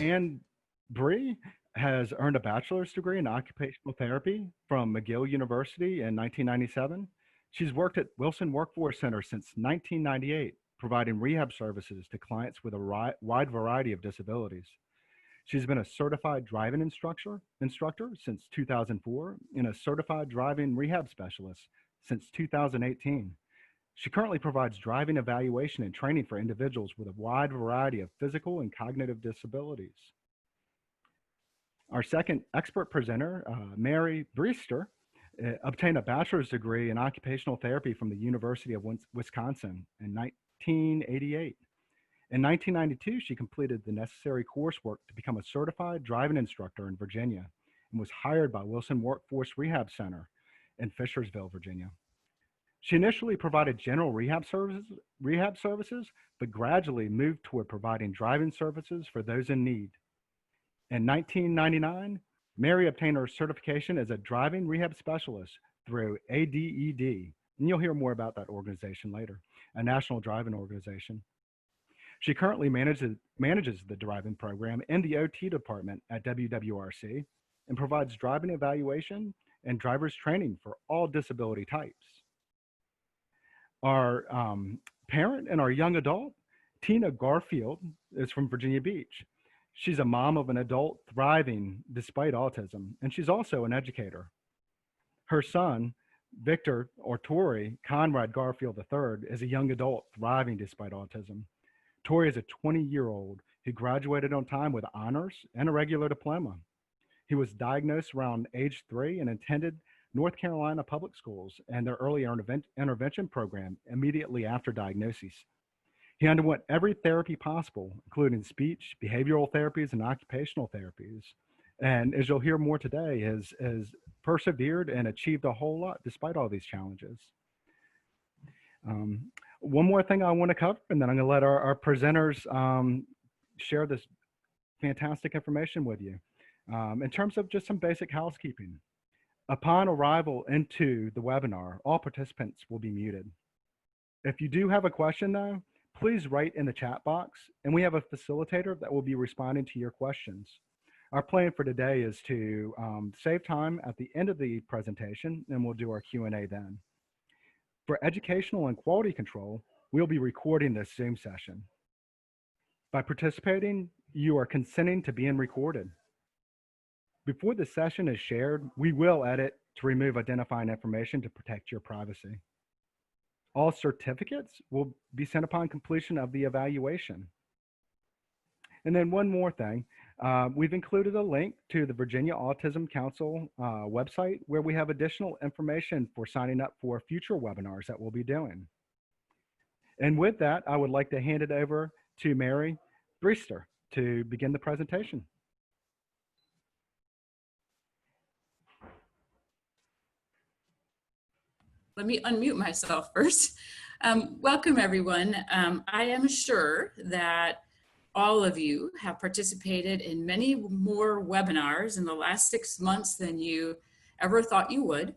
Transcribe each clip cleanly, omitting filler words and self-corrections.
And Brie has earned a bachelor's degree in occupational therapy from McGill University in 1997. She's worked at Wilson Workforce Center since 1998, providing rehab services to clients with a wide variety of disabilities. She's been a certified driving instructor since 2004 and a certified driving rehab specialist since 2018. She currently provides driving evaluation and training for individuals with a wide variety of physical and cognitive disabilities. Our second expert presenter, Mary Breister, obtained a bachelor's degree in occupational therapy from the University of Wisconsin in 1988. In 1992, she completed the necessary coursework to become a certified driving instructor in Virginia and was hired by Wilson Workforce Rehab Center in Fishersville, Virginia. She initially provided general rehab services, but gradually moved toward providing driving services for those in need. In 1999, Mary obtained her certification as a driving rehab specialist through ADED, and you'll hear more about that organization later, a national driving organization. She currently manages the driving program in the OT department at WWRC and provides driving evaluation and driver's training for all disability types. Our parent and our young adult, Tina Garfield, is from Virginia Beach. She's a mom of an adult thriving despite autism, and she's also an educator. Her son, Victor or Tori Conrad Garfield III, is a young adult thriving despite autism. Tori is a 20-year-old who graduated on time with honors and a regular diploma. He was diagnosed around age 3 and attended North Carolina public schools and their early intervention program immediately after diagnosis. He underwent every therapy possible, including speech, behavioral therapies, and occupational therapies. And as you'll hear more today, has persevered and achieved a whole lot despite all these challenges. One more thing I want to cover, and then I'm going to let our presenters share this fantastic information with you. In terms of just some basic housekeeping, upon arrival into the webinar, all participants will be muted. If you do have a question though, please write in the chat box, and we have a facilitator that will be responding to your questions. Our plan for today is to save time at the end of the presentation, and we'll do our Q&A then. For educational and quality control, we'll be recording this Zoom session. By participating, you are consenting to being recorded. Before the session is shared, we will edit to remove identifying information to protect your privacy. All certificates will be sent upon completion of the evaluation. And then one more thing, we've included a link to the Virginia Autism Council website where we have additional information for signing up for future webinars that we'll be doing. And with that, I would like to hand it over to Mary Breister to begin the presentation. Let me unmute myself first. Welcome everyone. I am sure that all of you have participated in many more webinars in the last 6 months than you ever thought you would.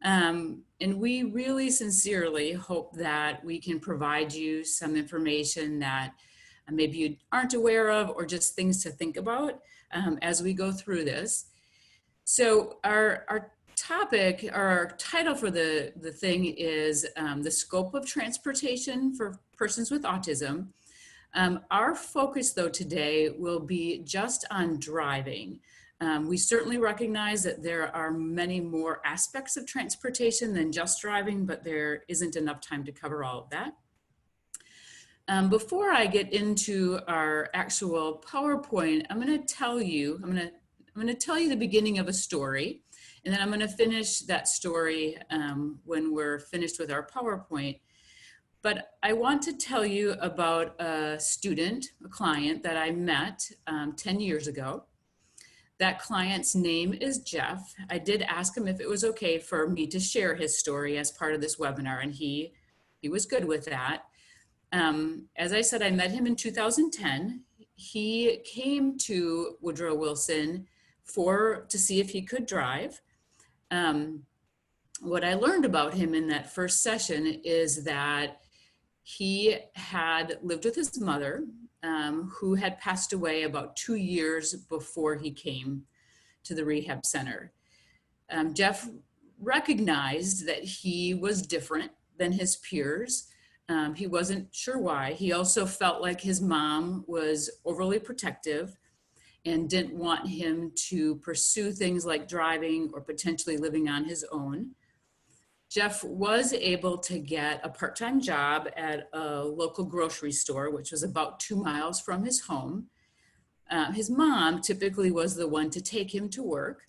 And we really sincerely hope that we can provide you some information that maybe you aren't aware of, or just things to think about as we go through this. So our topic, or our title for the thing is the scope of transportation for persons with autism. Our focus though today will be just on driving. We certainly recognize that there are many more aspects of transportation than just driving, but there isn't enough time to cover all of that. Before I get into our actual PowerPoint, I'm going to tell you the beginning of a story, and then I'm going to finish that story when we're finished with our PowerPoint. But I want to tell you about a student, a client that I met 10 years ago. That client's name is Jeff. I did ask him if it was okay for me to share his story as part of this webinar, and he was good with that. As I said, I met him in 2010. He came to Woodrow Wilson to see if he could drive. What I learned about him in that first session is that he had lived with his mother who had passed away about 2 years before he came to the rehab center. Jeff recognized that he was different than his peers. He wasn't sure why. He also felt like his mom was overly protective and didn't want him to pursue things like driving or potentially living on his own. Jeff was able to get a part-time job at a local grocery store, which was about 2 miles from his home. His mom typically was the one to take him to work,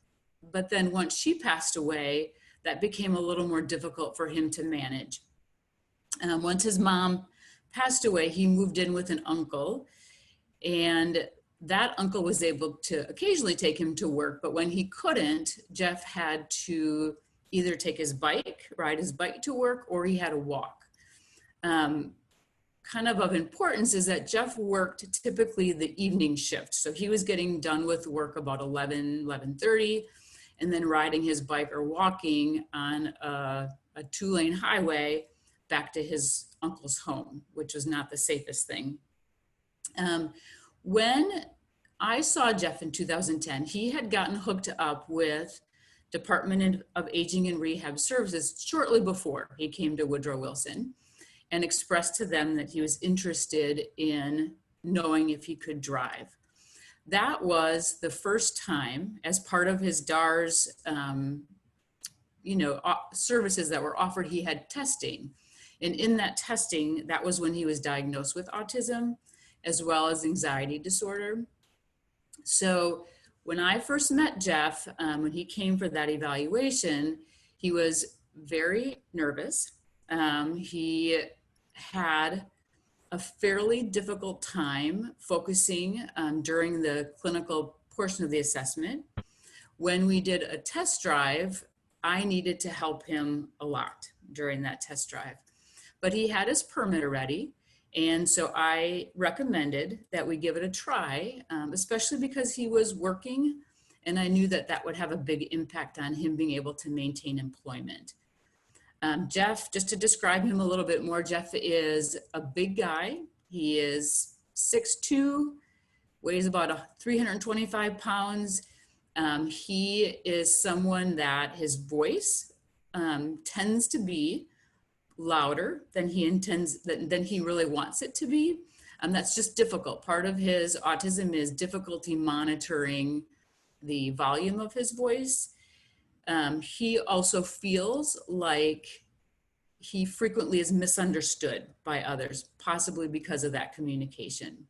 but then once she passed away, that became a little more difficult for him to manage. Once his mom passed away, he moved in with an uncle, and that uncle was able to occasionally take him to work, but when he couldn't, Jeff had to either take his bike, ride his bike to work, or he had to walk. Kind of importance is that Jeff worked typically the evening shift. So he was getting done with work about 11:30, and then riding his bike or walking on a 2-lane highway back to his uncle's home, which was not the safest thing. When I saw Jeff in 2010, he had gotten hooked up with Department of Aging and Rehab Services shortly before he came to Woodrow Wilson, and expressed to them that he was interested in knowing if he could drive. That was the first time, as part of his DARS services that were offered, he had testing. And in that testing, that was when he was diagnosed with autism, as well as anxiety disorder. So when I first met Jeff, when he came for that evaluation, he was very nervous. He had a fairly difficult time focusing during the clinical portion of the assessment. When we did a test drive, I needed to help him a lot during that test drive. But he had his permit already, and so I recommended that we give it a try, especially because he was working, and I knew that that would have a big impact on him being able to maintain employment. Jeff, just to describe him a little bit more, Jeff is a big guy. He is 6'2", weighs about 325 pounds. He is someone that his voice tends to be louder than he really wants it to be. That's just difficult. Part of his autism is difficulty monitoring the volume of his voice. He also feels like he frequently is misunderstood by others, possibly because of that communication.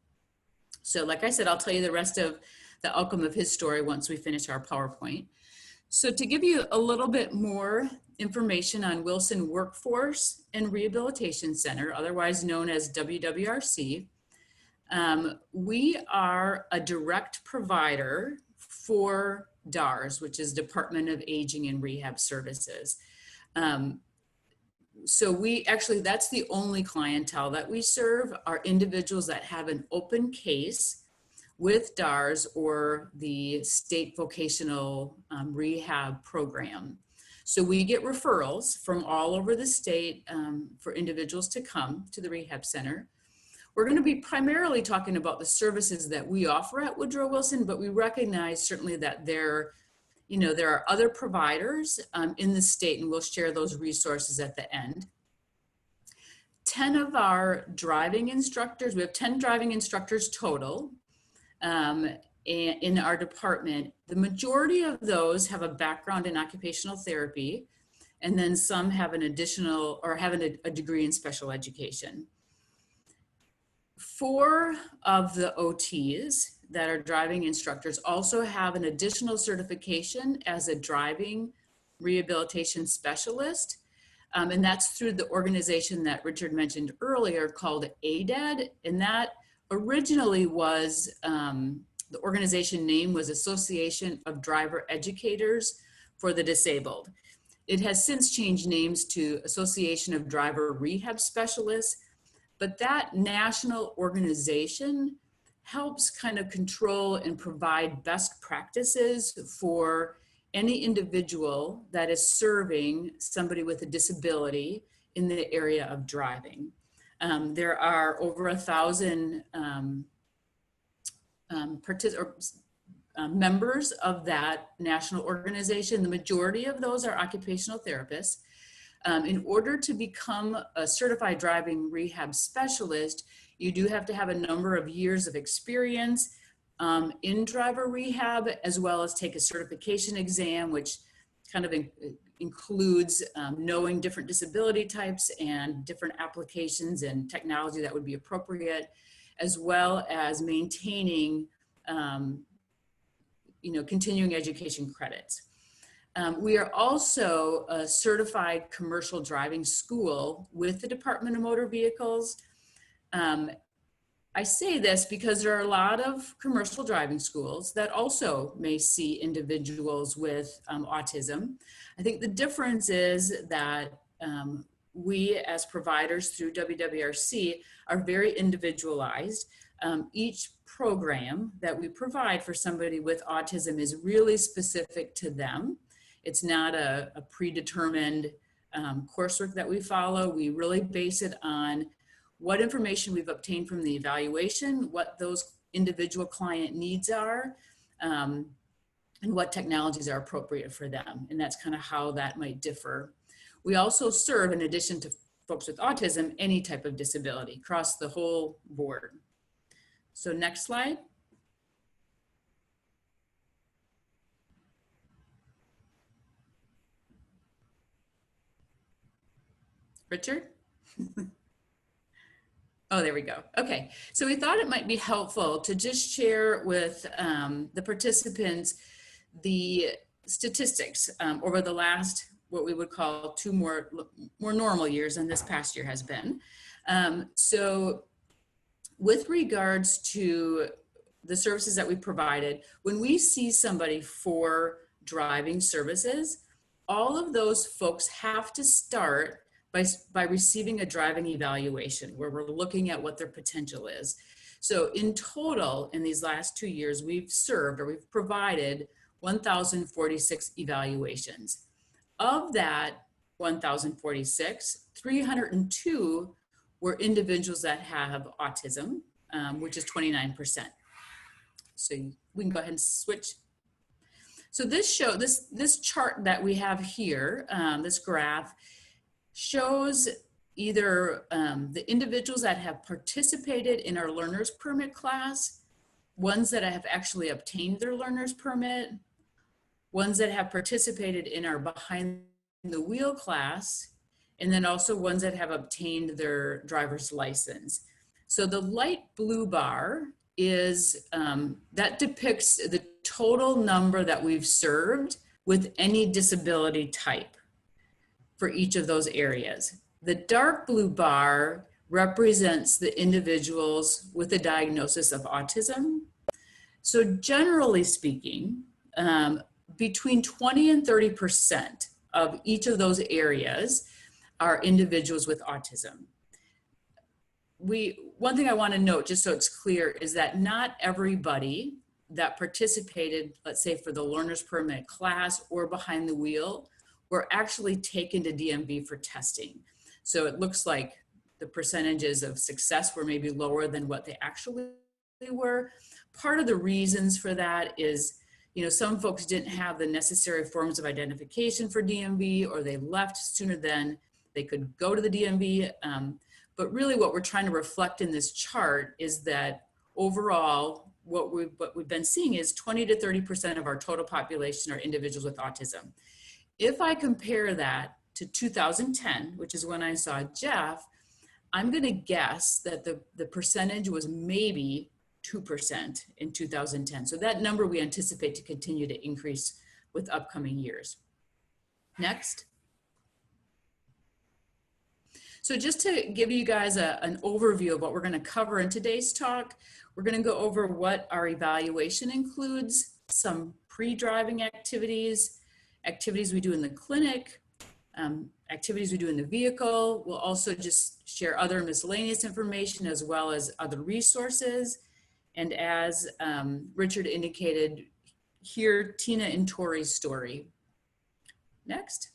So like I said, I'll tell you the rest of the outcome of his story once we finish our PowerPoint. So to give you a little bit more information on Wilson Workforce and Rehabilitation Center, otherwise known as WWRC, we are a direct provider for DARS, which is Department of Aging and Rehab Services. So that's the only clientele that we serve are individuals that have an open case with DARS or the state vocational rehab program. So we get referrals from all over the state for individuals to come to the rehab center. We're going to be primarily talking about the services that we offer at Woodrow Wilson, but we recognize certainly that there are other providers in the state, and we'll share those resources at the end. 10 of our driving instructors, we have 10 driving instructors total in our department. The majority of those have a background in occupational therapy, and then some have an additional or have a degree in special education. 4 of the OTs that are driving instructors also have an additional certification as a driving rehabilitation specialist. And that's through the organization that Richard mentioned earlier called ADED. And that originally was, the organization name was Association of Driver Educators for the Disabled. It has since changed names to Association of Driver Rehab Specialists, but that national organization helps kind of control and provide best practices for any individual that is serving somebody with a disability in the area of driving. There are over 1,000 members of that national organization. The majority of those are occupational therapists. In order to become a certified driving rehab specialist, you do have to have a number of years of experience in driver rehab, as well as take a certification exam, which kind of includes knowing different disability types and different applications and technology that would be appropriate, as well as maintaining continuing education credits. We are also a certified commercial driving school with the Department of Motor Vehicles. I say this because there are a lot of commercial driving schools that also may see individuals with autism. I think the difference is that we as providers through WWRC are very individualized. Each program that we provide for somebody with autism is really specific to them. It's not a predetermined coursework that we follow. We really base it on what information we've obtained from the evaluation, what those individual client needs are, and what technologies are appropriate for them. And that's kind of how that might differ. We also serve, in addition to folks with autism, any type of disability across the whole board. So next slide. Richard? Oh, there we go. Okay, so we thought it might be helpful to just share with the participants the statistics over the last, what we would call two more normal years than this past year has been. So with regards to the services that we provided, when we see somebody for driving services, all of those folks have to start by receiving a driving evaluation where we're looking at what their potential is. So in total, in these last 2 years, we've provided 1,046 evaluations. Of that 1,046, 302 were individuals that have autism, which is 29%. So we can go ahead and switch. So this chart that we have here, this graph, shows either the individuals that have participated in our learner's permit class, ones that have actually obtained their learner's permit, ones that have participated in our behind the wheel class, and then also ones that have obtained their driver's license. So the light blue bar is, that depicts the total number that we've served with any disability type for each of those areas. The dark blue bar represents the individuals with a diagnosis of autism. So generally speaking, between 20 and 30% of each of those areas are individuals with autism. One thing I want to note, just so it's clear, is that not everybody that participated, let's say for the learner's permit class or behind the wheel, were actually taken to DMV for testing. So it looks like the percentages of success were maybe lower than what they actually were. Part of the reasons for that is, some folks didn't have the necessary forms of identification for DMV, or they left sooner than they could go to the DMV. But really what we're trying to reflect in this chart is that overall, what we've been seeing is 20 to 30% of our total population are individuals with autism. If I compare that to 2010, which is when I saw Jeff, I'm going to guess that the percentage was maybe 2% in 2010. So that number we anticipate to continue to increase with upcoming years. Next. So just to give you guys an overview of what we're going to cover in today's talk, we're going to go over what our evaluation includes, some pre-driving activities, activities we do in the clinic, activities we do in the vehicle. We'll also just share other miscellaneous information as well as other resources. And as Richard indicated, hear Tina and Tori's story. Next.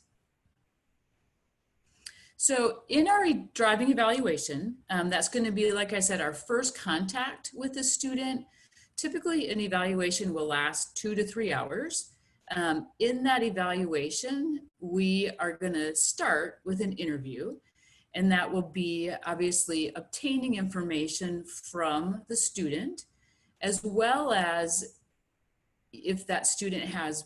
So in our driving evaluation, that's going to be, like I said, our first contact with the student Typically, an evaluation will last 2 to 3 hours. In that evaluation, we are going to start with an interview, and that will be obviously obtaining information from the student, as well as if that student has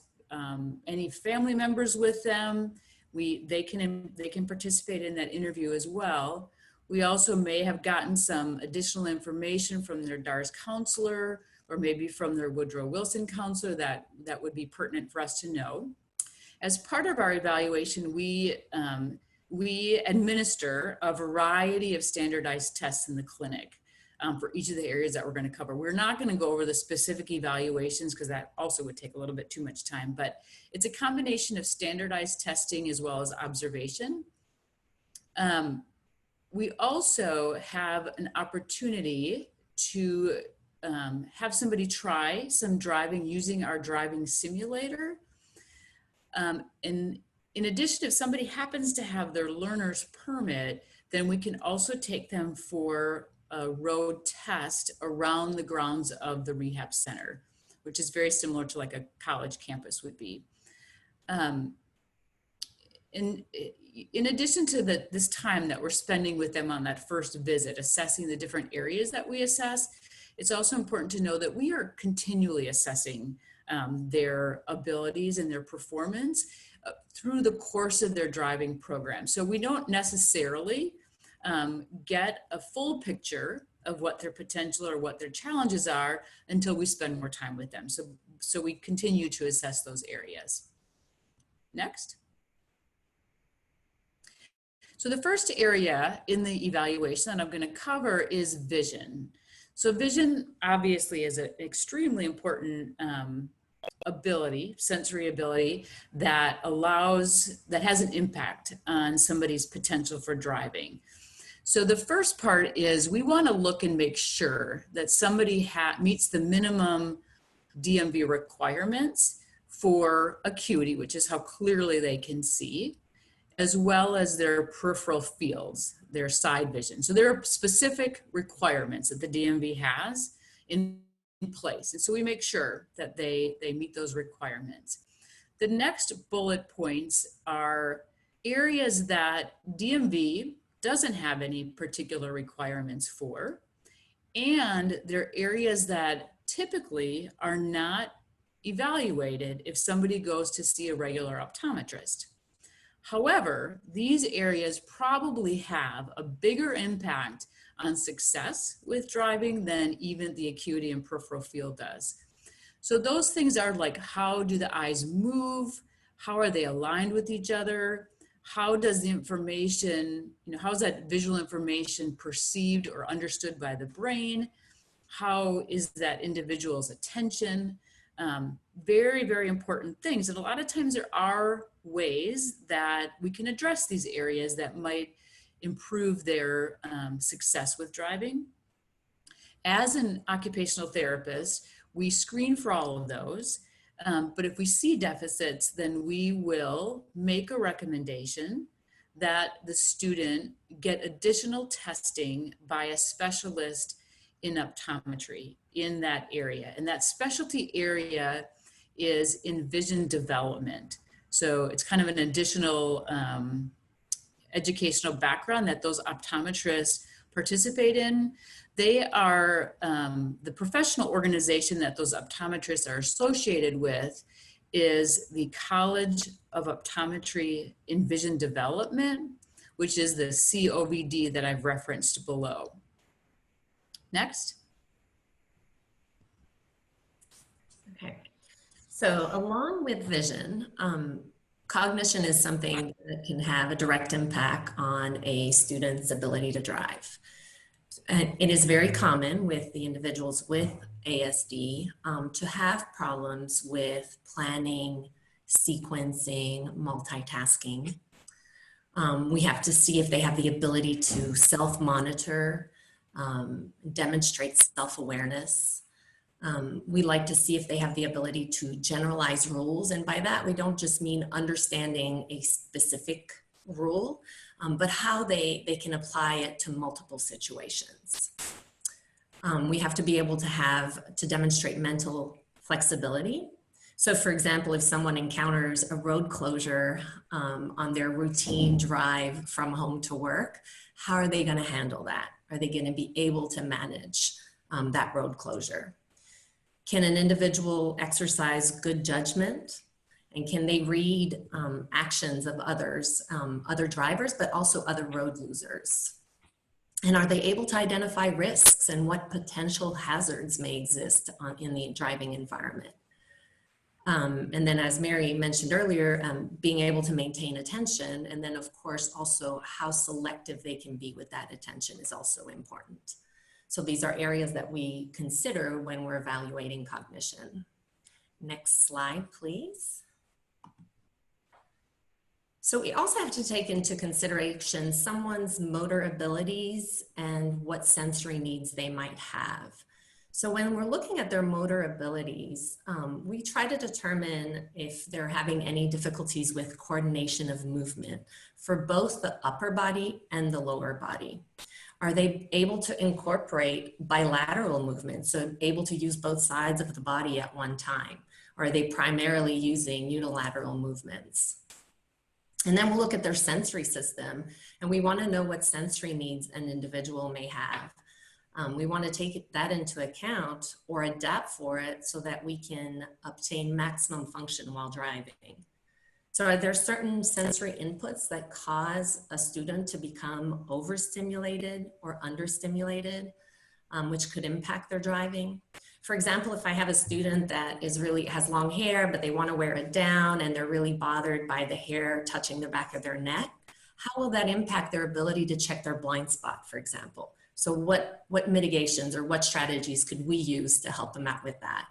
any family members with them, they can participate in that interview as well. We also may have gotten some additional information from their DARS counselor, or maybe from their Woodrow Wilson counselor that would be pertinent for us to know. As part of our evaluation, we administer a variety of standardized tests in the clinic for each of the areas that we're going to cover. We're not going to go over the specific evaluations because that also would take a little bit too much time, but it's a combination of standardized testing as well as observation. We also have an opportunity to have somebody try some driving using our driving simulator. And in addition, if somebody happens to have their learner's permit, then we can also take them for a road test around the grounds of the rehab center, which is very similar to like a college campus would be. In addition to this time that we're spending with them on that first visit, assessing the different areas that we assess, it's also important to know that we are continually assessing their abilities and their performance through the course of their driving program. So we don't necessarily get a full picture of what their potential or what their challenges are until we spend more time with them. So we continue to assess those areas. Next. So the first area in the evaluation that I'm going to cover is vision. So vision obviously is an extremely important ability, sensory ability that has an impact on somebody's potential for driving. So the first part is we want to look and make sure that somebody meets the minimum DMV requirements for acuity, which is how clearly they can see, as well as their peripheral fields, their side vision. So there are specific requirements that the DMV has in place. And so we make sure that they meet those requirements. The next bullet points are areas that DMV doesn't have any particular requirements for, and they're areas that typically are not evaluated if somebody goes to see a regular optometrist. However, these areas probably have a bigger impact on success with driving than even the acuity and peripheral field does. So those things are like, how do the eyes move? How are they aligned with each other? How does the information, how is that visual information perceived or understood by the brain? How is that individual's attention? Very, very important things. And a lot of times there are ways that we can address these areas that might improve their success with driving. As an occupational therapist, we screen for all of those. But if we see deficits, then we will make a recommendation that the student get additional testing by a specialist in optometry in that area. And that specialty area is in vision development. So it's kind of an additional educational background that those optometrists participate in. They are the professional organization that those optometrists are associated with is the College of Optometry in Vision Development, which is the COVD that I've referenced below. Next. Okay, so along with vision, cognition is something that can have a direct impact on a student's ability to drive. And it is very common with the individuals with ASD to have problems with planning, sequencing, multitasking. We have to see if they have the ability to self-monitor, demonstrate self-awareness. We like to see if they have the ability to generalize rules. And by that, we don't just mean understanding a specific rule, but how they can apply it to multiple situations. We have to be able to demonstrate mental flexibility. So for example, if someone encounters a road closure on their routine drive from home to work, how are they going to handle that? Are they going to be able to manage that road closure? Can an individual exercise good judgment? And can they read actions of others, other drivers, but also other road users? And are they able to identify risks and what potential hazards may exist in the driving environment? And then, as Mary mentioned earlier, being able to maintain attention, and then of course also how selective they can be with that attention is also important. So these are areas that we consider when we're evaluating cognition. Next slide, please. So we also have to take into consideration someone's motor abilities and what sensory needs they might have. So when we're looking at their motor abilities, we try to determine if they're having any difficulties with coordination of movement for both the upper body and the lower body. Are they able to incorporate bilateral movement, so able to use both sides of the body at one time? Or are they primarily using unilateral movements? And then we'll look at their sensory system, and we want to know what sensory needs an individual may have. We want to take that into account or adapt for it so that we can obtain maximum function while driving. So are there certain sensory inputs that cause a student to become overstimulated or understimulated, which could impact their driving? For example, if I have a student that has long hair, but they want to wear it down and they're really bothered by the hair touching the back of their neck, how will that impact their ability to check their blind spot, for example? So what mitigations or what strategies could we use to help them out with that?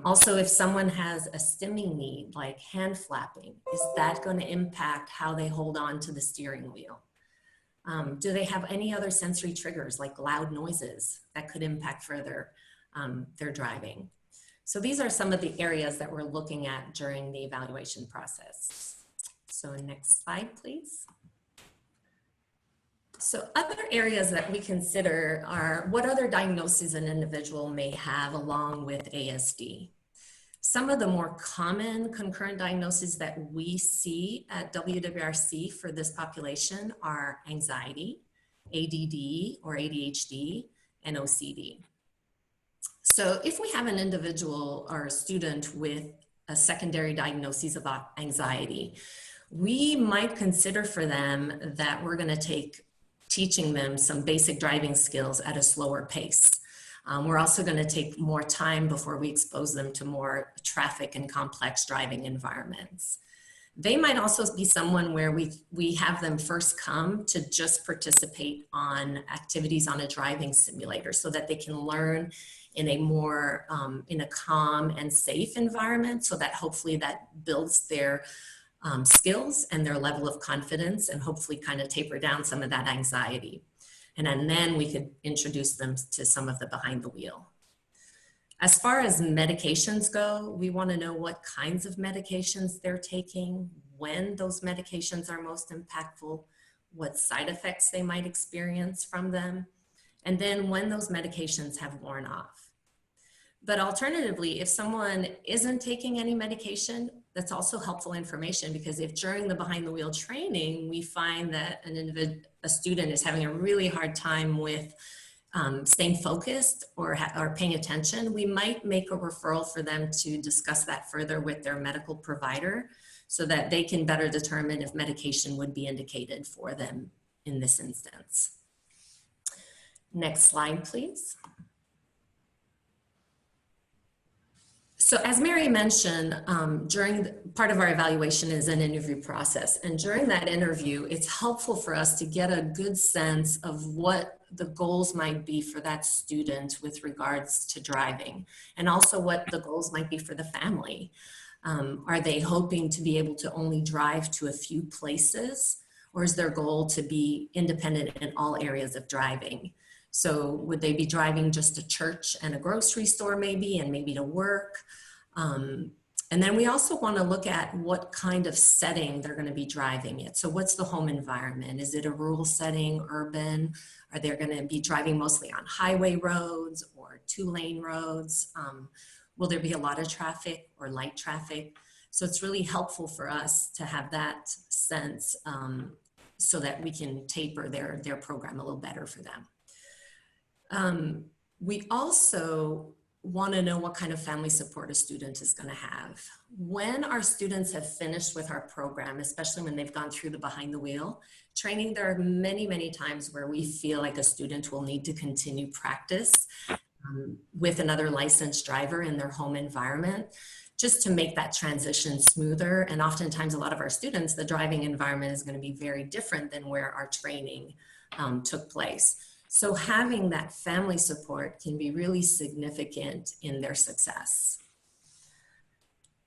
Also, if someone has a stimming need, like hand flapping, is that going to impact how they hold on to the steering wheel? Do they have any other sensory triggers, like loud noises, that could impact further their driving? So these are some of the areas that we're looking at during the evaluation process. So next slide, please. So other areas that we consider are what other diagnoses an individual may have along with ASD. Some of the more common concurrent diagnoses that we see at WWRC for this population are anxiety, ADD or ADHD, and OCD. So if we have an individual or a student with a secondary diagnosis about anxiety, we might consider for them that we're going to teaching them some basic driving skills at a slower pace. We're also going to take more time before we expose them to more traffic and complex driving environments. They might also be someone where we have them first come to just participate on activities on a driving simulator so that they can learn in a more, in a calm and safe environment, so that hopefully that builds their skills and their level of confidence and hopefully kind of taper down some of that anxiety. And then we could introduce them to some of the behind the wheel. As far as medications go, we want to know what kinds of medications they're taking, when those medications are most impactful, what side effects they might experience from them, and then when those medications have worn off. But alternatively, if someone isn't taking any medication, that's also helpful information, because if during the behind the wheel training, we find that a student is having a really hard time with staying focused or paying attention, we might make a referral for them to discuss that further with their medical provider so that they can better determine if medication would be indicated for them in this instance. Next slide, please. So as Mary mentioned, part of our evaluation is an interview process. And during that interview, it's helpful for us to get a good sense of what the goals might be for that student with regards to driving, and also what the goals might be for the family. Are they hoping to be able to only drive to a few places, or is their goal to be independent in all areas of driving? So would they be driving just to church and a grocery store maybe, and maybe to work? And then we also want to look at what kind of setting they're going to be driving it. So what's the home environment? Is it a rural setting, urban? Are they going to be driving mostly on highway roads or 2-lane roads? Will there be a lot of traffic or light traffic? So it's really helpful for us to have that sense so that we can taper their program a little better for them. We also want to know what kind of family support a student is going to have. When our students have finished with our program, especially when they've gone through the behind the wheel training, there are many, many times where we feel like a student will need to continue practice with another licensed driver in their home environment, just to make that transition smoother. And oftentimes a lot of our students, the driving environment is going to be very different than where our training took place. So having that family support can be really significant in their success.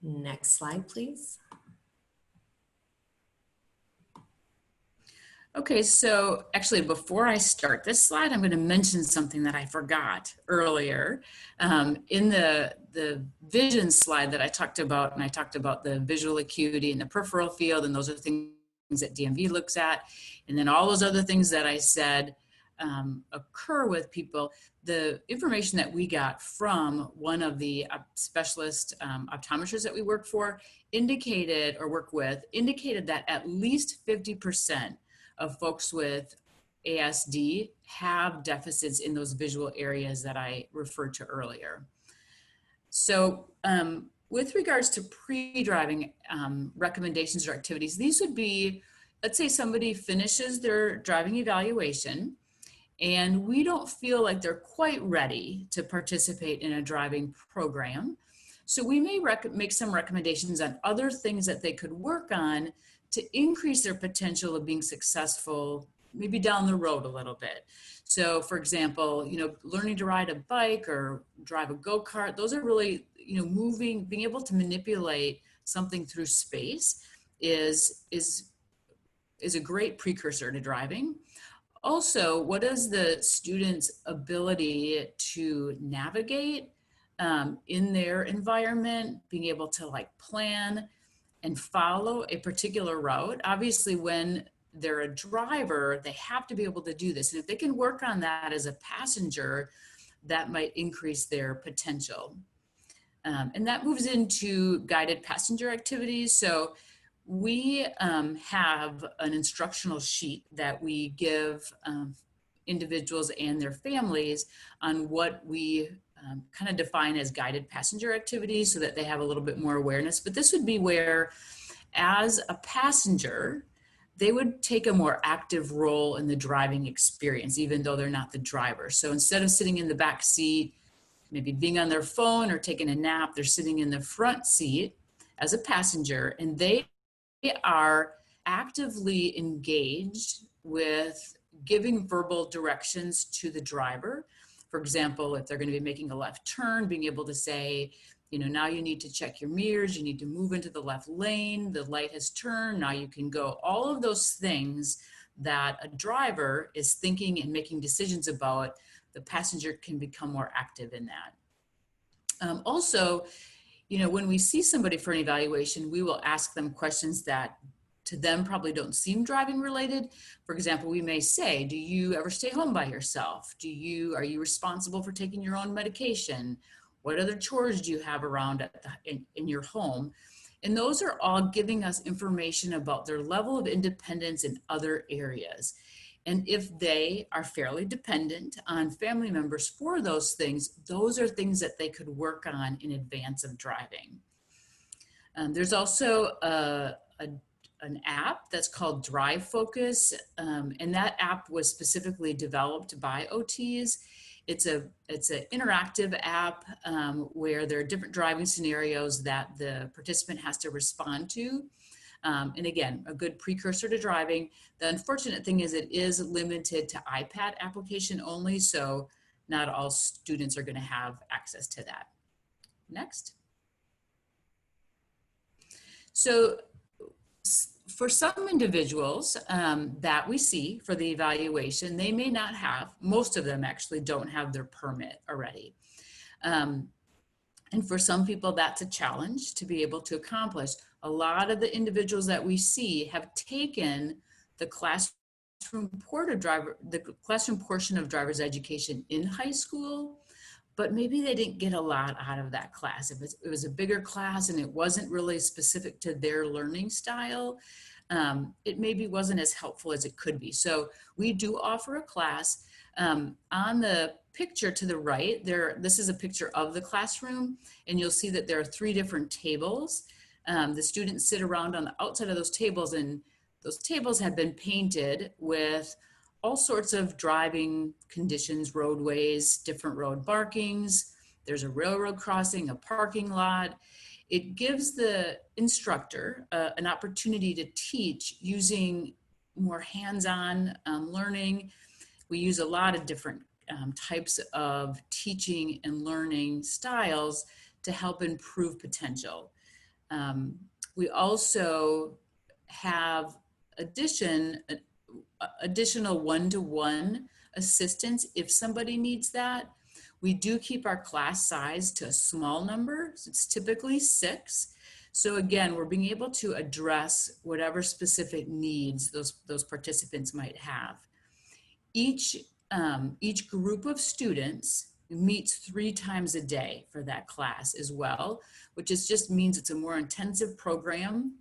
Next slide, please. Okay, so actually before I start this slide, I'm going to mention something that I forgot earlier. In the vision slide that I talked about, and I talked about the visual acuity and the peripheral field, and those are things that DMV looks at, and then all those other things that I said occur with people. The information that we got from one of the specialist optometrists that we work for indicated that at least 50% of folks with ASD have deficits in those visual areas that I referred to earlier. So with regards to pre-driving recommendations or activities, these would be, let's say somebody finishes their driving evaluation and we don't feel like they're quite ready to participate in a driving program. So we may make some recommendations on other things that they could work on to increase their potential of being successful, maybe down the road a little bit. So for example, learning to ride a bike or drive a go-kart, those are really, being able to manipulate something through space is a great precursor to driving. Also, what is the student's ability to navigate in their environment, being able to plan and follow a particular route? Obviously, when they're a driver, they have to be able to do this. And if they can work on that as a passenger, that might increase their potential. And that moves into guided passenger activities. So we have an instructional sheet that we give individuals and their families on what we kind of define as guided passenger activities so that they have a little bit more awareness. But this would be where, as a passenger, they would take a more active role in the driving experience, even though they're not the driver. So instead of sitting in the back seat, maybe being on their phone or taking a nap, they're sitting in the front seat as a passenger, and they are actively engaged with giving verbal directions to the driver. For example, if they're going to be making a left turn, being able to say, now you need to check your mirrors, you need to move into the left lane, the light has turned, now you can go. All of those things that a driver is thinking and making decisions about, the passenger can become more active in that. Also, when we see somebody for an evaluation, we will ask them questions that to them probably don't seem driving related. For example, we may say, do you ever stay home by yourself? Are you responsible for taking your own medication? What other chores do you have around in your home? And those are all giving us information about their level of independence in other areas. And if they are fairly dependent on family members for those things, those are things that they could work on in advance of driving. There's also an app that's called Drive Focus, and that app was specifically developed by OTs. It's an interactive app where there are different driving scenarios that the participant has to respond to. And again, a good precursor to driving. The unfortunate thing is it is limited to iPad application only, so not all students are going to have access to that. Next. So for some individuals that we see for the evaluation, they may not have, most of them actually don't have their permit already. And for some people, that's a challenge to be able to accomplish. A lot of the individuals that we see have taken the classroom classroom portion of driver's education in high school, but maybe they didn't get a lot out of that class. If it was a bigger class and it wasn't really specific to their learning style, it maybe wasn't as helpful as it could be. So we do offer a class. On the picture to the right, this is a picture of the classroom, and you'll see that there are 3 different tables. The students sit around on the outside of those tables, and those tables have been painted with all sorts of driving conditions, roadways, different road markings. There's a railroad crossing, a parking lot. It gives the instructor an opportunity to teach using more hands-on learning. We use a lot of different types of teaching and learning styles to help improve potential. We also have additional one-to-one assistance if somebody needs that. We do keep our class size to a small number. So it's typically 6. So again, we're being able to address whatever specific needs those participants might have. Each group of students meets 3 times a day for that class as well, which just means it's a more intensive program.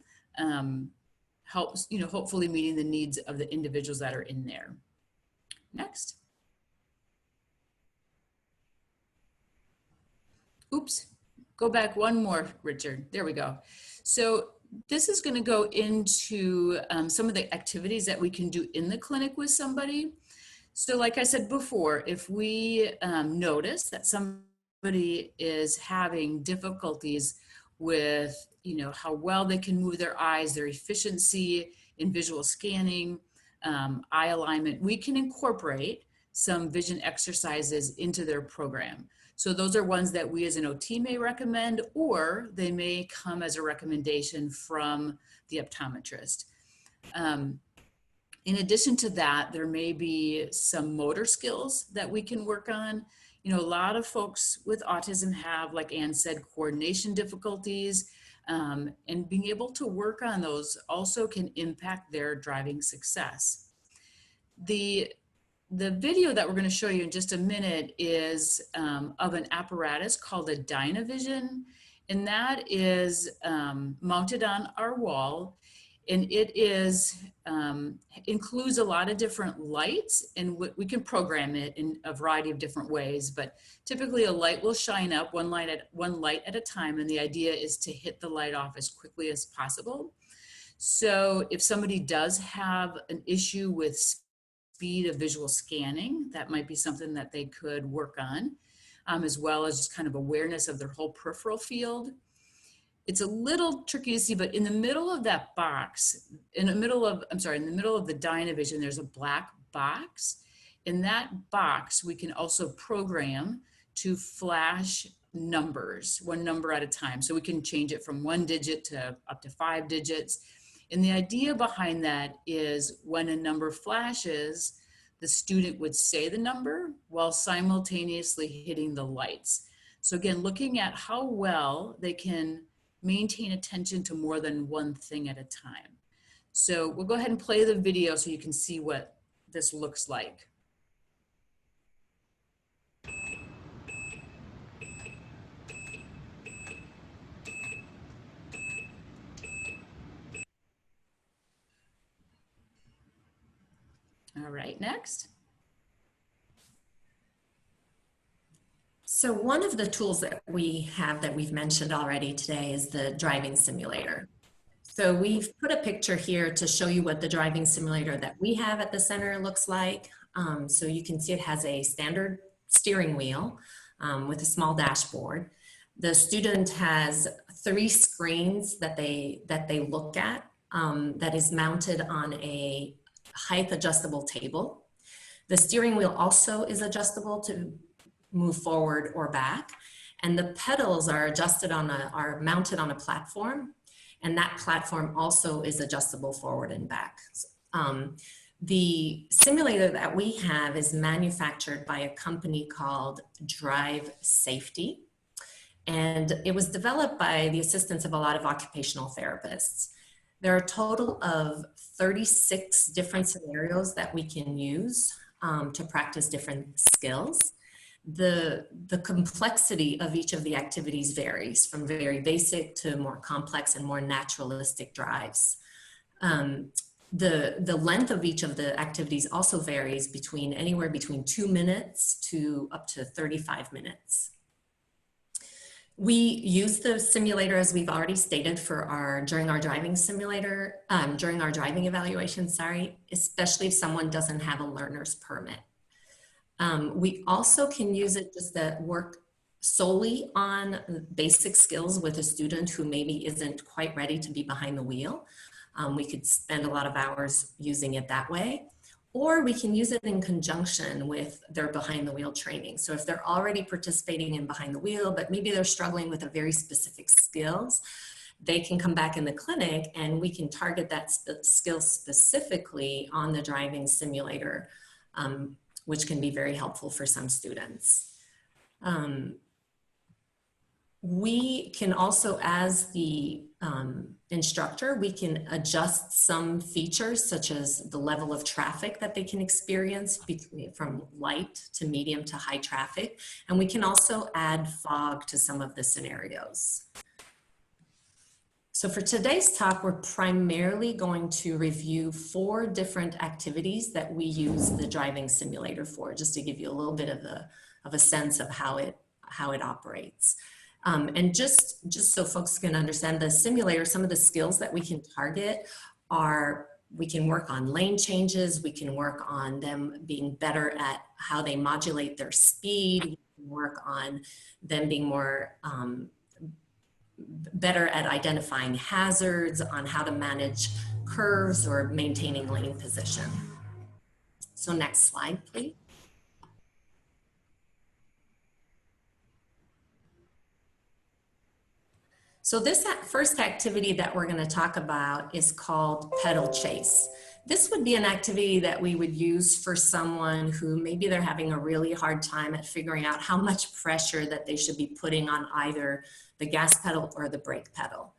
Helps, hopefully meeting the needs of the individuals that are in there. Next. Oops, go back one more, Richard. There we go. So this is going to go into some of the activities that we can do in the clinic with somebody. So like I said before, if we notice that somebody is having difficulties with how well they can move their eyes, their efficiency in visual scanning, eye alignment, we can incorporate some vision exercises into their program. So those are ones that we as an OT may recommend, or they may come as a recommendation from the optometrist. In addition to that, there may be some motor skills that we can work on. A lot of folks with autism have, like Ann said, coordination difficulties, and being able to work on those also can impact their driving success. The video that we're going to show you in just a minute is of an apparatus called a Dynavision, and that is mounted on our wall. And it includes a lot of different lights, and we can program it in a variety of different ways, but typically a light will shine up one light at a time, and the idea is to hit the light off as quickly as possible. So if somebody does have an issue with speed of visual scanning, that might be something that they could work on, as well as just kind of awareness of their whole peripheral field. It's a little tricky to see, but in the middle of that box, in the middle of the Dynavision, there's a black box. In that box, we can also program to flash numbers, 1 number at a time. So we can change it from 1 digit to up to 5 digits. And the idea behind that is when a number flashes, the student would say the number while simultaneously hitting the lights. So again, looking at how well they can maintain attention to more than one thing at a time. So we'll go ahead and play the video so you can see what this looks like. All right, next. So one of the tools that we have that we've mentioned already today is the driving simulator. So we've put a picture here to show you what the driving simulator that we have at the center looks like. So you can see it has a standard steering wheel with a small dashboard. The student has 3 screens that they look at that is mounted on a height adjustable table. The steering wheel also is adjustable to move forward or back, and the pedals are mounted on a platform, and that platform also is adjustable forward and back. The simulator that we have is manufactured by a company called Drive Safety, and it was developed by the assistance of a lot of occupational therapists. There are a total of 36 different scenarios that we can use to practice different skills. The complexity of each of the activities varies from very basic to more complex and more naturalistic drives. The length of each of the activities also varies between anywhere between 2 minutes to up to 35 minutes. We use the simulator, as we've already stated, during our driving simulator, during our driving evaluation, sorry, especially if someone doesn't have a learner's permit. We also can use it just to work solely on basic skills with a student who maybe isn't quite ready to be behind the wheel. We could spend a lot of hours using it that way, or we can use it in conjunction with their behind the wheel training. So if they're already participating in behind the wheel, but maybe they're struggling with a very specific skills, they can come back in the clinic and we can target that skill specifically on the driving simulator, which can be very helpful for some students. We can also, as the instructor, we can adjust some features such as the level of traffic that they can experience from light to medium to high traffic. And we can also add fog to some of the scenarios. So for today's talk, we're primarily going to review 4 different activities that we use the driving simulator for, just to give you a little bit of a sense of how it operates. And just so folks can understand the simulator, some of the skills that we can target are, we can work on lane changes, we can work on them being better at how they modulate their speed, we can work on them being more better at identifying hazards, on how to manage curves or maintaining lane position. So next slide, please. So this first activity that we're going to talk about is called pedal chase. This would be an activity that we would use for someone who maybe they're having a really hard time at figuring out how much pressure that they should be putting on either the gas pedal or the brake pedal.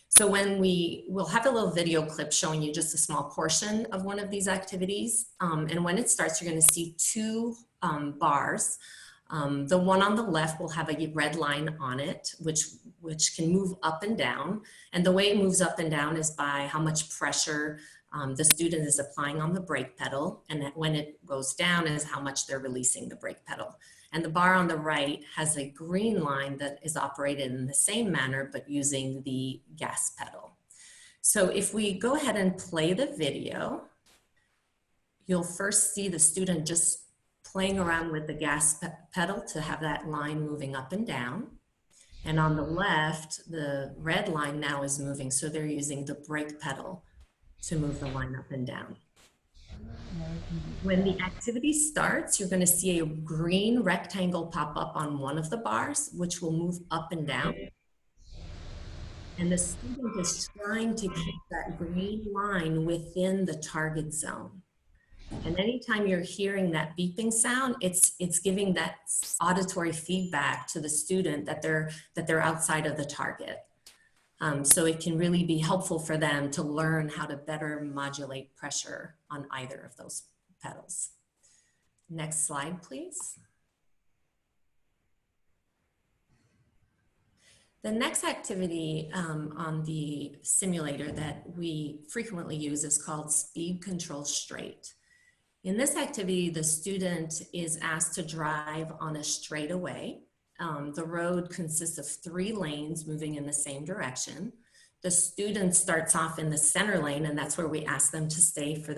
So we'll have a little video clip showing you just a small portion of one of these activities. And when it starts, you're going to see 2 bars. The one on the left will have a red line on it, which can move up and down. And the way it moves up and down is by how much pressure the student is applying on the brake pedal. And that when it goes down is how much they're releasing the brake pedal. And the bar on the right has a green line that is operated in the same manner, but using the gas pedal. So if we go ahead and play the video, you'll first see the student just playing around with the gas pedal to have that line moving up and down. And on the left, the red line now is moving, so they're using the brake pedal to move the line up and down. When the activity starts, you're going to see a green rectangle pop up on one of the bars, which will move up and down. And the student is trying to keep that green line within the target zone. And anytime you're hearing that beeping sound, it's giving that auditory feedback to the student that they're outside of the target. So it can really be helpful for them to learn how to better modulate pressure on either of those pedals. Next slide, please. The next activity on the simulator that we frequently use is called speed control straight. In this activity, the student is asked to drive on a straightaway. The road consists of 3 lanes moving in the same direction. The student starts off in the center lane, and that's where we ask them to stay for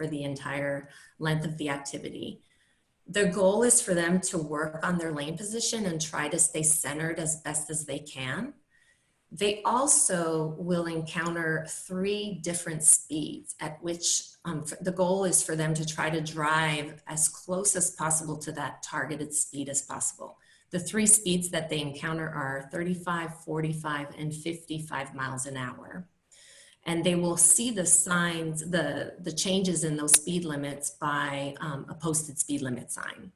the entire length of the activity. The goal is for them to work on their lane position and try to stay centered as best as they can. They also will encounter 3 different speeds at which the goal is for them to try to drive as close as possible to that targeted speed as possible. The 3 speeds that they encounter are 35, 45, and 55 miles an hour. And they will see the signs, the changes in those speed limits by a posted speed limit sign.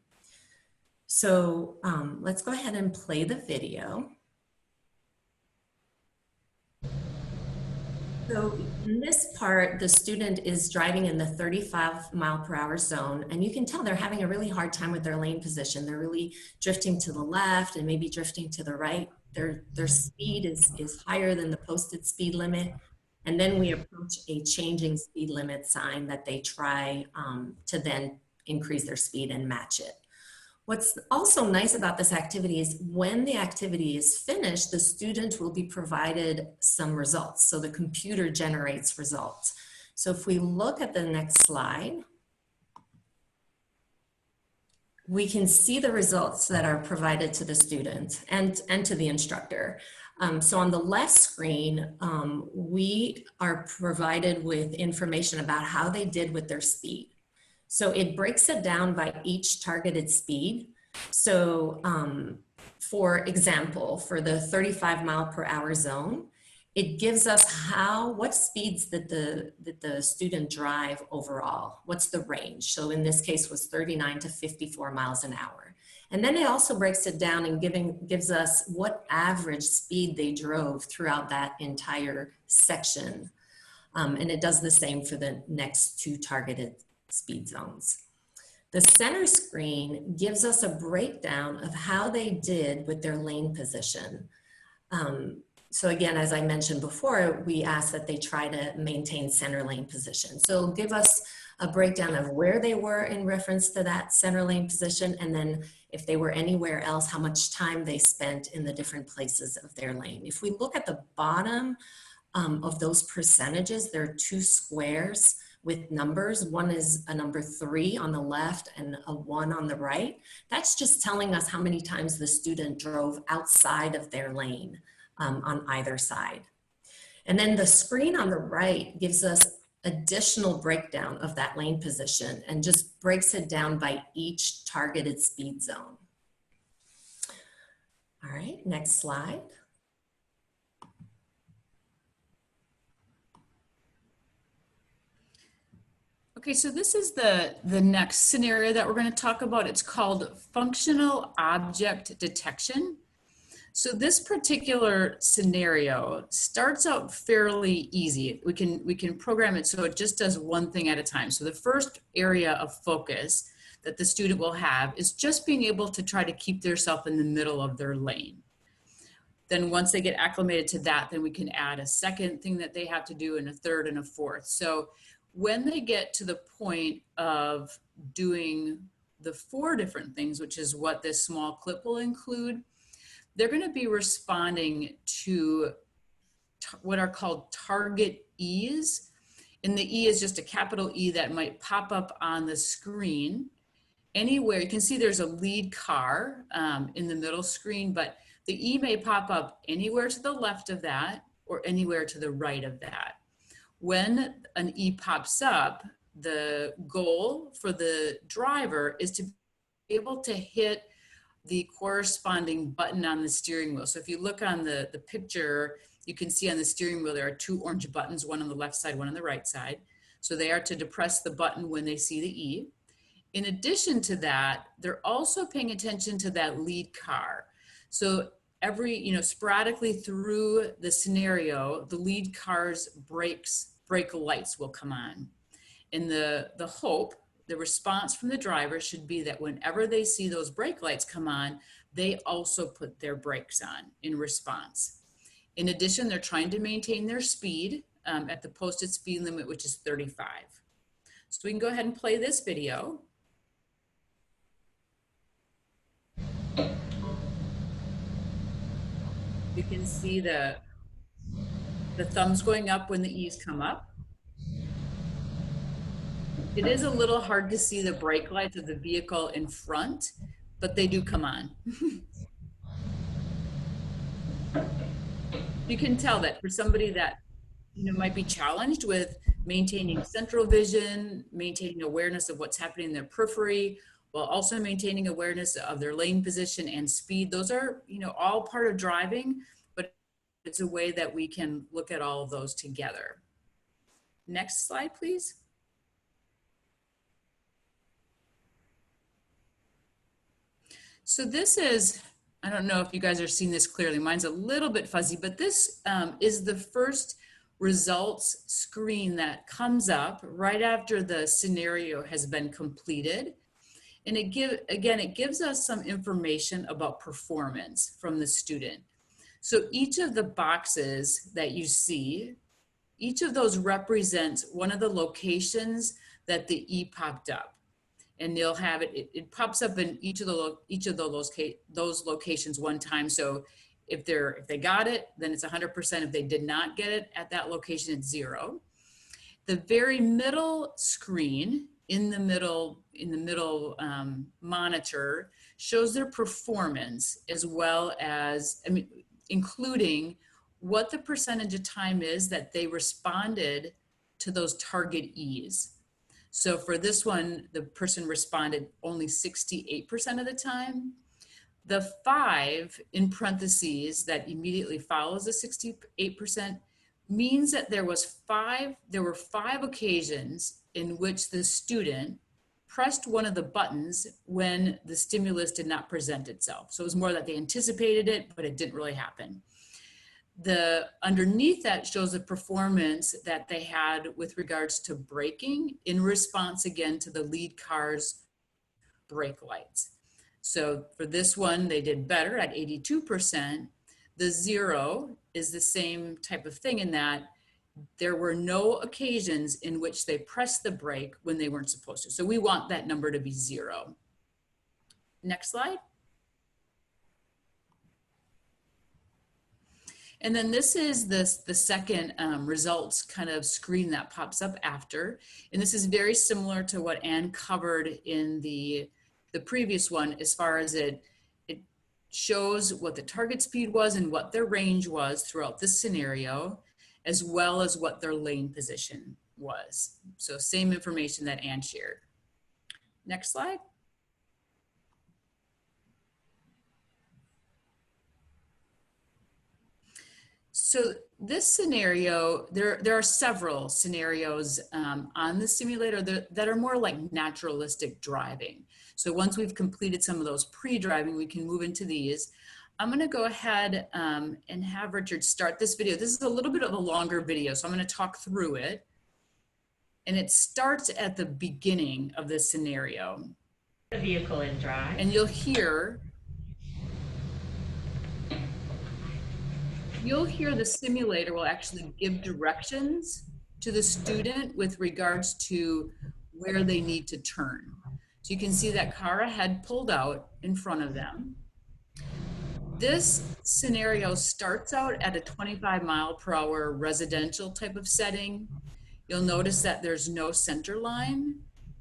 So let's go ahead and play the video. So In this part, the student is driving in the 35-mile-per-hour zone, and you can tell they're having a really hard time with their lane position. They're really drifting to the left and maybe drifting to the right. Their speed is higher than the posted speed limit. And then we approach a changing speed limit sign that they try to then increase their speed and match it. What's also nice about this activity is when the activity is finished, the student will be provided some results. So the computer generates results. So if we look at the next slide, we can see the results that are provided to the student and to the instructor. So on the left screen, we are provided with information about how they did with their speed. So it breaks it down by each targeted speed. So for example, for the 35-mile-per-hour zone, it gives us what speeds did the student drive overall? What's the range? So in this case was 39 to 54 miles an hour. And then it also breaks it down and gives us what average speed they drove throughout that entire section. And it does the same for the next two targeted speed zones. The center screen gives us a breakdown of how they did with their lane position. So again, as I mentioned before, we ask that they try to maintain center lane position. So it'll give us a breakdown of where they were in reference to that center lane position, and then if they were anywhere else, how much time they spent in the different places of their lane. If we look at the bottom of those percentages, there are two squares with numbers. One is a number 3 on the left and a 1 on the right. That's just telling us how many times the student drove outside of their lane on either side. And then the screen on the right gives us additional breakdown of that lane position and just breaks it down by each targeted speed zone. All right, next slide. Okay, so this is the next scenario that we're going to talk about. It's called functional object detection. So this particular scenario starts out fairly easy. We can program it so it just does one thing at a time. So the first area of focus that the student will have is just being able to try to keep themselves in the middle of their lane. Then once they get acclimated to that, then we can add a second thing that they have to do and a third and a fourth. So when they get to the point of doing the 4 different things, which is what this small clip will include, they're going to be responding to what are called target E's. And the E is just a capital E that might pop up on the screen anywhere. You can see there's a lead car in the middle screen, but the E may pop up anywhere to the left of that or anywhere to the right of that. When an E pops up, the goal for the driver is to be able to hit the corresponding button on the steering wheel. So if you look on the picture, you can see on the steering wheel, there are 2 orange buttons, one on the left side, one on the right side. So they are to depress the button when they see the E. In addition to that, they're also paying attention to that lead car. So sporadically through the scenario, the lead car's brake lights will come on. And the hope, the response from the driver should be that whenever they see those brake lights come on, they also put their brakes on in response. In addition, they're trying to maintain their speed at the posted speed limit, which is 35. So we can go ahead and play this video. You can see the thumbs going up when the E's come up. It is a little hard to see the brake lights of the vehicle in front, but they do come on. You can tell that for somebody that might be challenged with maintaining central vision, maintaining awareness of what's happening in their periphery, while also maintaining awareness of their lane position and speed. Those are all part of driving, but it's a way that we can look at all of those together. Next slide, please. So this is, I don't know if you guys are seeing this clearly. Mine's a little bit fuzzy, but this is the first results screen that comes up right after the scenario has been completed. And it gives us some information about performance from the student. So each of the boxes that you see, each of those represents one of the locations that the E popped up. And they'll have it pops up in each of those locations one time. So if they got it, then it's 100%. If they did not get it at that location, it's 0. The very middle screen in the middle monitor shows their performance, as well as, including what the percentage of time is that they responded to those target E's. So for this one, the person responded only 68% of the time. The 5 in parentheses that immediately follows the 68% means that there were 5 occasions in which the student pressed one of the buttons when the stimulus did not present itself. So it was more that they anticipated it, but it didn't really happen. Underneath that shows the performance that they had with regards to braking in response, again, to the lead car's brake lights. So for this one, they did better at 82%. The 0 is the same type of thing in that there were no occasions in which they pressed the brake when they weren't supposed to. So we want that number to be 0. Next slide. And then this is the second results kind of screen that pops up after. And this is very similar to what Anne covered in the previous one, as far as it shows what the target speed was and what their range was throughout this scenario, as well as what their lane position was. So same information that Anne shared. Next slide. So this scenario, there are several scenarios on the simulator that are more like naturalistic driving. So once we've completed some of those pre-driving, we can move into these. I'm gonna go ahead and have Richard start this video. This is a little bit of a longer video, so I'm gonna talk through it. And it starts at the beginning of this scenario. The vehicle in drive. And you'll hear the simulator will actually give directions to the student with regards to where they need to turn. So you can see that car ahead pulled out in front of them. This scenario starts out at a 25-mile-per-hour residential type of setting. You'll notice that there's no center line.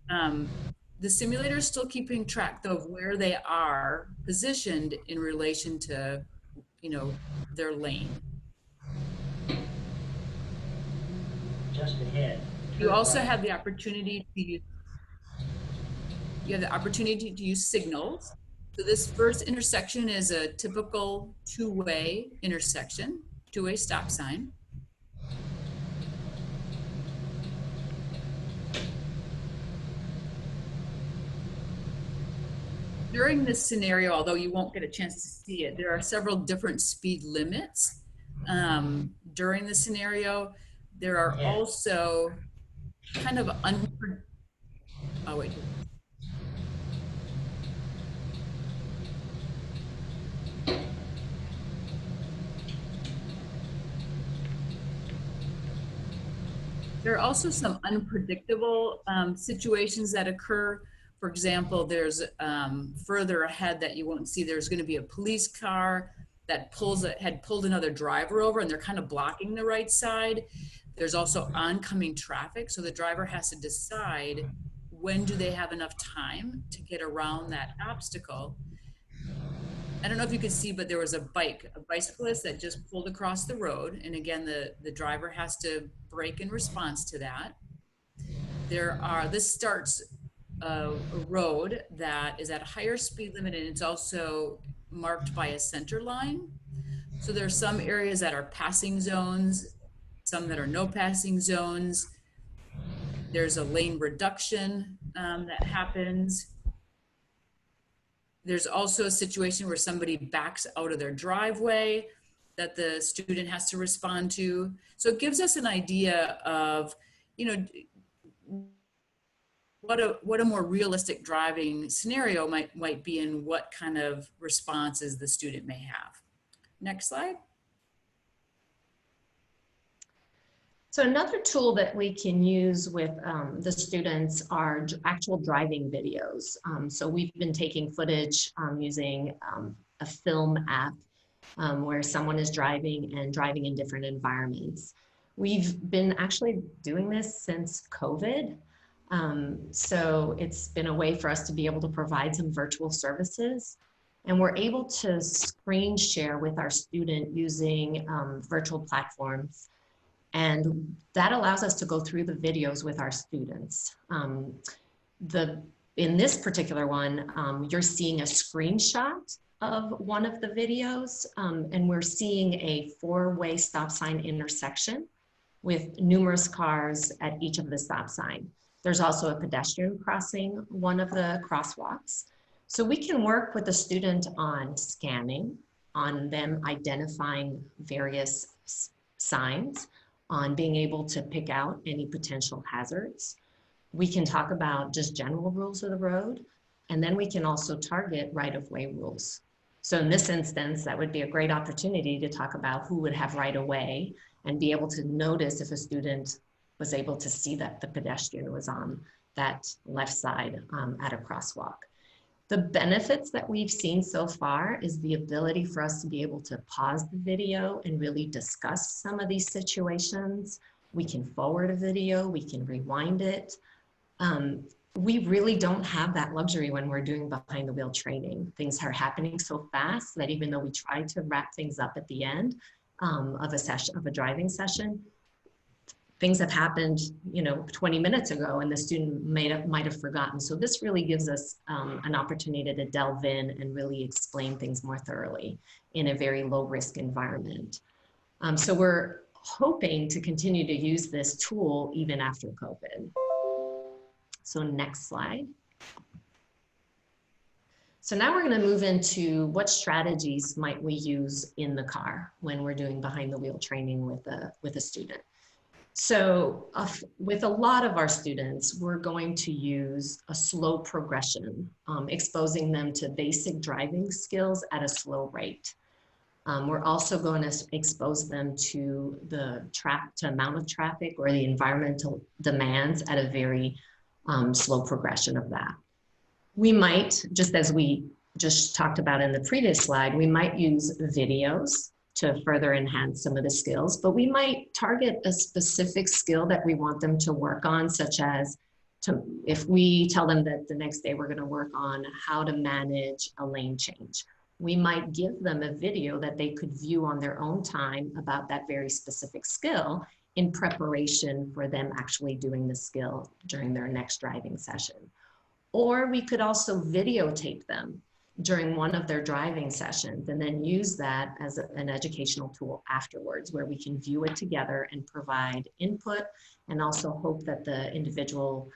The simulator is still keeping track, though, of where they are positioned in relation to, their lane. Just ahead. You also have the opportunity to use signals. So this first intersection is a typical two-way intersection, two-way stop sign. During this scenario, although you won't get a chance to see it, there are several different speed limits. During the scenario, there are also kind of There are also some unpredictable situations that occur. For example, there's further ahead that you won't see, there's going to be a police car that had pulled another driver over, and they're kind of blocking the right side. There's also oncoming traffic, so the driver has to decide when do they have enough time to get around that obstacle. I don't know if you could see, but there was a bicyclist that just pulled across the road, and again, the driver has to brake in response to that. This starts a road that is at a higher speed limit, and it's also marked by a center line. So there are some areas that are passing zones, some that are no passing zones. There's a lane reduction that happens. There's also a situation where somebody backs out of their driveway. that the student has to respond to. So it gives us an idea of, you know, what a more realistic driving scenario might be and what kind of responses the student may have. Next slide. So another tool that we can use with the students are actual driving videos. So we've been taking footage using a film app where someone is driving in different environments. We've been actually doing this since COVID. So it's been a way for us to be able to provide some virtual services. And we're able to screen share with our student using virtual platforms. And that allows us to go through the videos with our students. In this particular one, you're seeing a screenshot of one of the videos, and we're seeing a 4-way stop sign intersection with numerous cars at each of the stop sign. There's also a pedestrian crossing one of the crosswalks. So we can work with the student on scanning, on them identifying various signs, on being able to pick out any potential hazards. We can talk about just general rules of the road, and then we can also target right-of-way rules. So in this instance, that would be a great opportunity to talk about who would have right-of-way and be able to notice if a student was able to see that the pedestrian was on that left side at a crosswalk. The benefits that we've seen so far is the ability for us to be able to pause the video and really discuss some of these situations. We can forward a video, we can rewind it. We really don't have that luxury when we're doing behind the wheel training. Things are happening so fast that even though we try to wrap things up at the end of a driving session, things have happened, 20 minutes ago, and the student might have forgotten. So this really gives us an opportunity to delve in and really explain things more thoroughly in a very low risk environment. So we're hoping to continue to use this tool even after COVID. So next slide. So now we're going to move into what strategies might we use in the car when we're doing behind the wheel training with a student. So with a lot of our students, we're going to use a slow progression, exposing them to basic driving skills at a slow rate. We're also going to expose them to the amount of traffic or the environmental demands at a very slow progression of that. We might, just as we just talked about in the previous slide, we might use videos to further enhance some of the skills, but we might target a specific skill that we want them to work on, such as if we tell them that the next day we're going to work on how to manage a lane change, we might give them a video that they could view on their own time about that very specific skill in preparation for them actually doing the skill during their next driving session. Or we could also videotape them during one of their driving sessions and then use that as an educational tool afterwards, where we can view it together and provide input, and also hope that the individual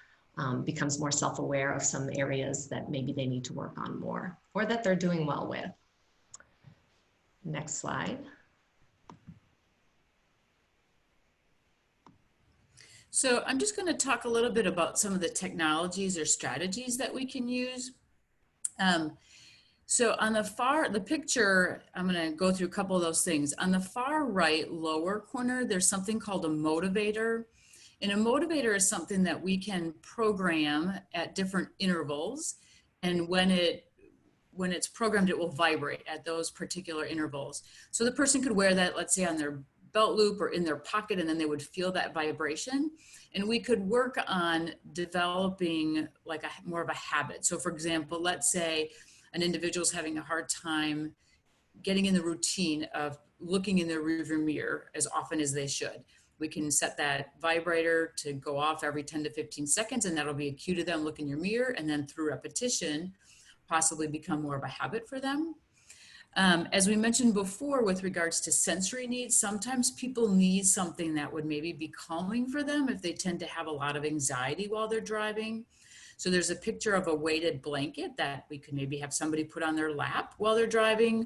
becomes more self-aware of some areas that maybe they need to work on more or that they're doing well with. Next slide. So I'm just going to talk a little bit about some of the technologies or strategies that we can use. So on the picture, I'm going to go through a couple of those things. On the far right lower corner, there's something called a motivator. And a motivator is something that we can program at different intervals. And when it's programmed, it will vibrate at those particular intervals. So the person could wear that, let's say, on their belt loop or in their pocket, and then they would feel that vibration. And we could work on developing like more of a habit. So for example, let's say an individual's having a hard time getting in the routine of looking in their rearview mirror as often as they should. We can set that vibrator to go off every 10 to 15 seconds, and that'll be a cue to them, look in your mirror, and then through repetition, possibly become more of a habit for them. As we mentioned before, with regards to sensory needs, sometimes people need something that would maybe be calming for them if they tend to have a lot of anxiety while they're driving. So there's a picture of a weighted blanket that we could maybe have somebody put on their lap while they're driving.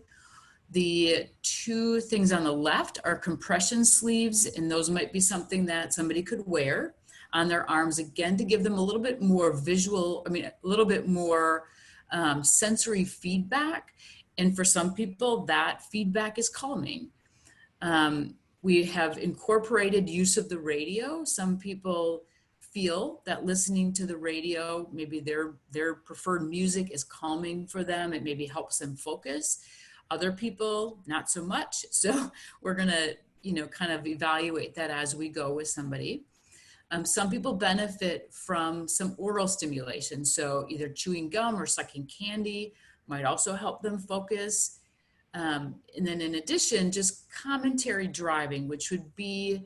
The two things on the left are compression sleeves, and those might be something that somebody could wear on their arms, again, to give them a little bit more visual, a little bit more sensory feedback. And for some people, that feedback is calming. We have incorporated use of the radio. Some people feel that listening to the radio, maybe their preferred music is calming for them. It maybe helps them focus. Other people, not so much. So we're gonna, kind of evaluate that as we go with somebody. Some people benefit from some oral stimulation. So either chewing gum or sucking candy might also help them focus. And then in addition, just commentary driving, which would be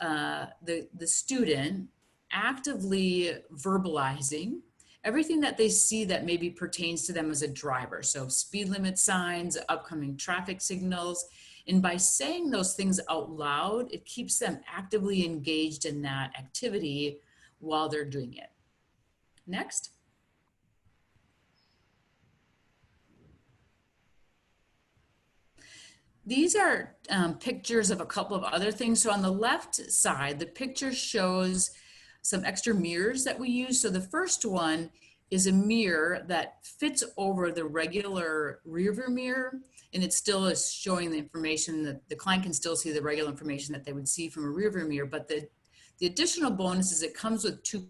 the student actively verbalizing everything that they see that maybe pertains to them as a driver. So speed limit signs, upcoming traffic signals. And by saying those things out loud, it keeps them actively engaged in that activity while they're doing it. Next. These are pictures of a couple of other things. So on the left side, the picture shows some extra mirrors that we use. So the first one is a mirror that fits over the regular rear view mirror, and it still is showing the information that the client can still see the regular information that they would see from a rear view mirror. But the additional bonus is it comes with two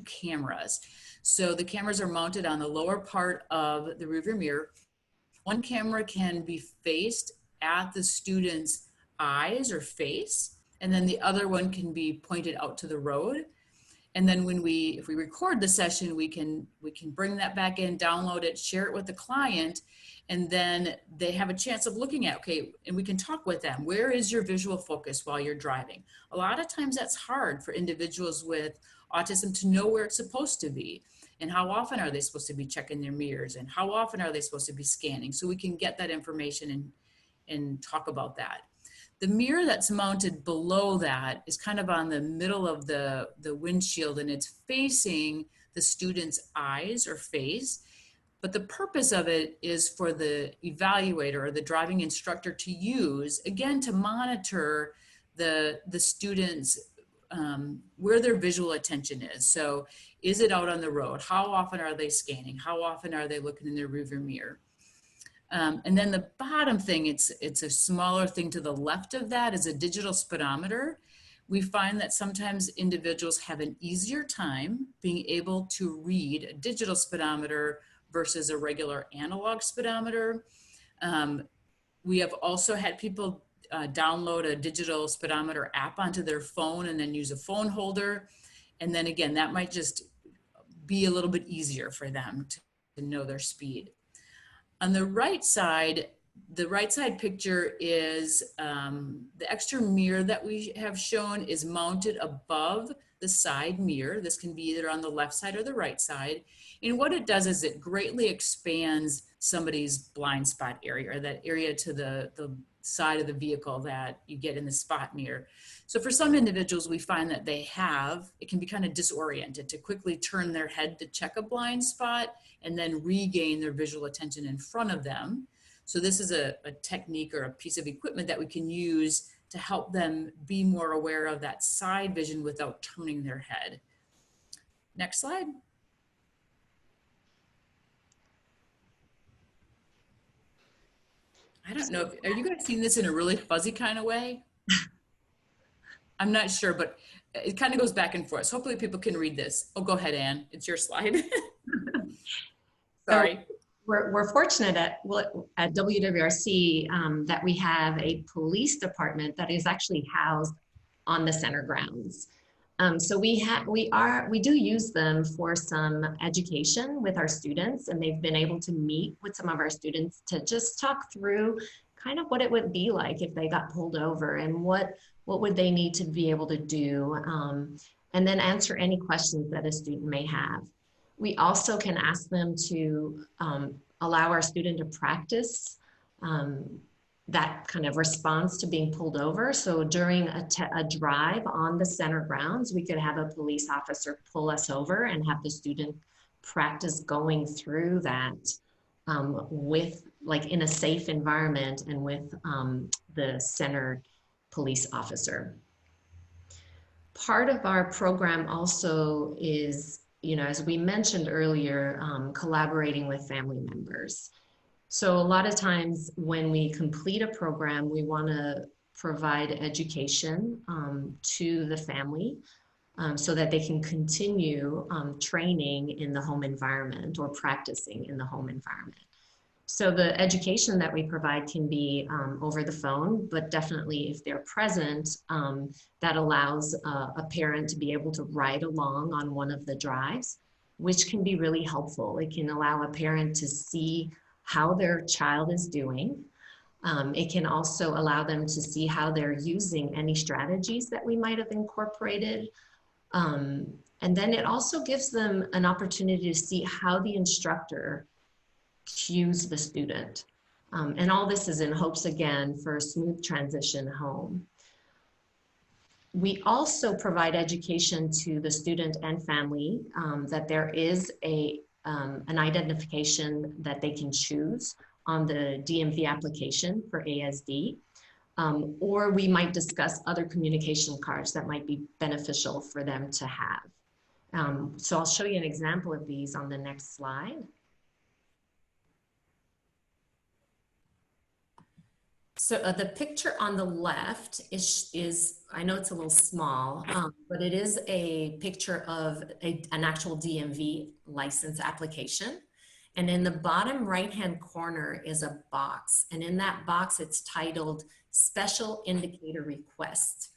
cameras. So the cameras are mounted on the lower part of the rear view mirror. One camera can be faced at the student's eyes or face, and then the other one can be pointed out to the road. And then if we record the session, we can bring that back in, download it, share it with the client, and then they have a chance of looking at, okay, and we can talk with them. Where is your visual focus while you're driving? A lot of times that's hard for individuals with autism to know where it's supposed to be. And how often are they supposed to be checking their mirrors? And how often are they supposed to be scanning? So we can get that information and talk about that. The mirror that's mounted below that is kind of on the middle of the windshield, and it's facing the student's eyes or face. But the purpose of it is for the evaluator or the driving instructor to use, again, to monitor the students where their visual attention is. So is it out on the road? How often are they scanning? How often are they looking in their rearview mirror? And then the bottom thing, it's a smaller thing to the left of that, is a digital speedometer. We find that sometimes individuals have an easier time being able to read a digital speedometer versus a regular analog speedometer. We have also had people download a digital speedometer app onto their phone and then use a phone holder. And then again, that might just be a little bit easier for them to know their speed. On the right side picture is the extra mirror that we have shown is mounted above the side mirror. This can be either on the left side or the right side. And what it does is it greatly expands somebody's blind spot area, or that area to the side of the vehicle that you get in the spot mirror. So for some individuals, we find that it can be kind of disoriented to quickly turn their head to check a blind spot and then regain their visual attention in front of them. So this is a technique or a piece of equipment that we can use to help them be more aware of that side vision without turning their head. Next slide. I don't know, are you guys seeing this in a really fuzzy kind of way? I'm not sure, but it kind of goes back and forth. So hopefully people can read this. Oh, go ahead, Anne. It's your slide. Sorry. So we're fortunate at WWRC that we have a police department that is actually housed on the center grounds. So we do use them for some education with our students, and they've been able to meet with some of our students to just talk through kind of what it would be like if they got pulled over and what would they need to be able to do, and then answer any questions that a student may have. We also can ask them to allow our student to practice that kind of response to being pulled over. So during a drive on the center grounds, we could have a police officer pull us over and have the student practice going through that with like in a safe environment and with the centered police officer. Part of our program also is, as we mentioned earlier, collaborating with family members. So a lot of times when we complete a program, we want to provide education to the family so that they can continue training in the home environment or practicing in the home environment. So the education that we provide can be over the phone, but definitely if they're present, that allows a parent to be able to ride along on one of the drives, which can be really helpful. It can allow a parent to see how their child is doing. It can also allow them to see how they're using any strategies that we might have incorporated. And then it also gives them an opportunity to see how the instructor cues the student. And all this is in hopes, again, for a smooth transition home. We also provide education to the student and family that there is an identification that they can choose on the DMV application for ASD, or we might discuss other communication cards that might be beneficial for them to have. So I'll show you an example of these on the next slide. So the picture on the left is, I know it's a little small, but it is a picture of an actual DMV license application. And in the bottom right-hand corner is a box. And in that box, it's titled Special Indicator Request.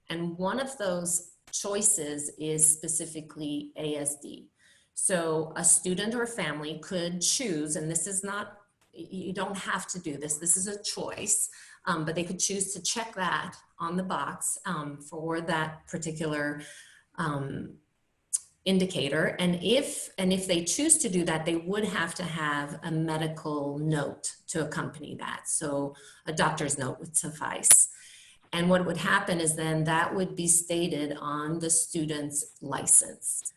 And one of those choices is specifically ASD. So a student or family could choose, and this is not, you don't have to do this, this is a choice, but they could choose to check that on the box for that particular indicator. And if they choose to do that, they would have to have a medical note to accompany that. So a doctor's note would suffice. And what would happen is then that would be stated on the student's license.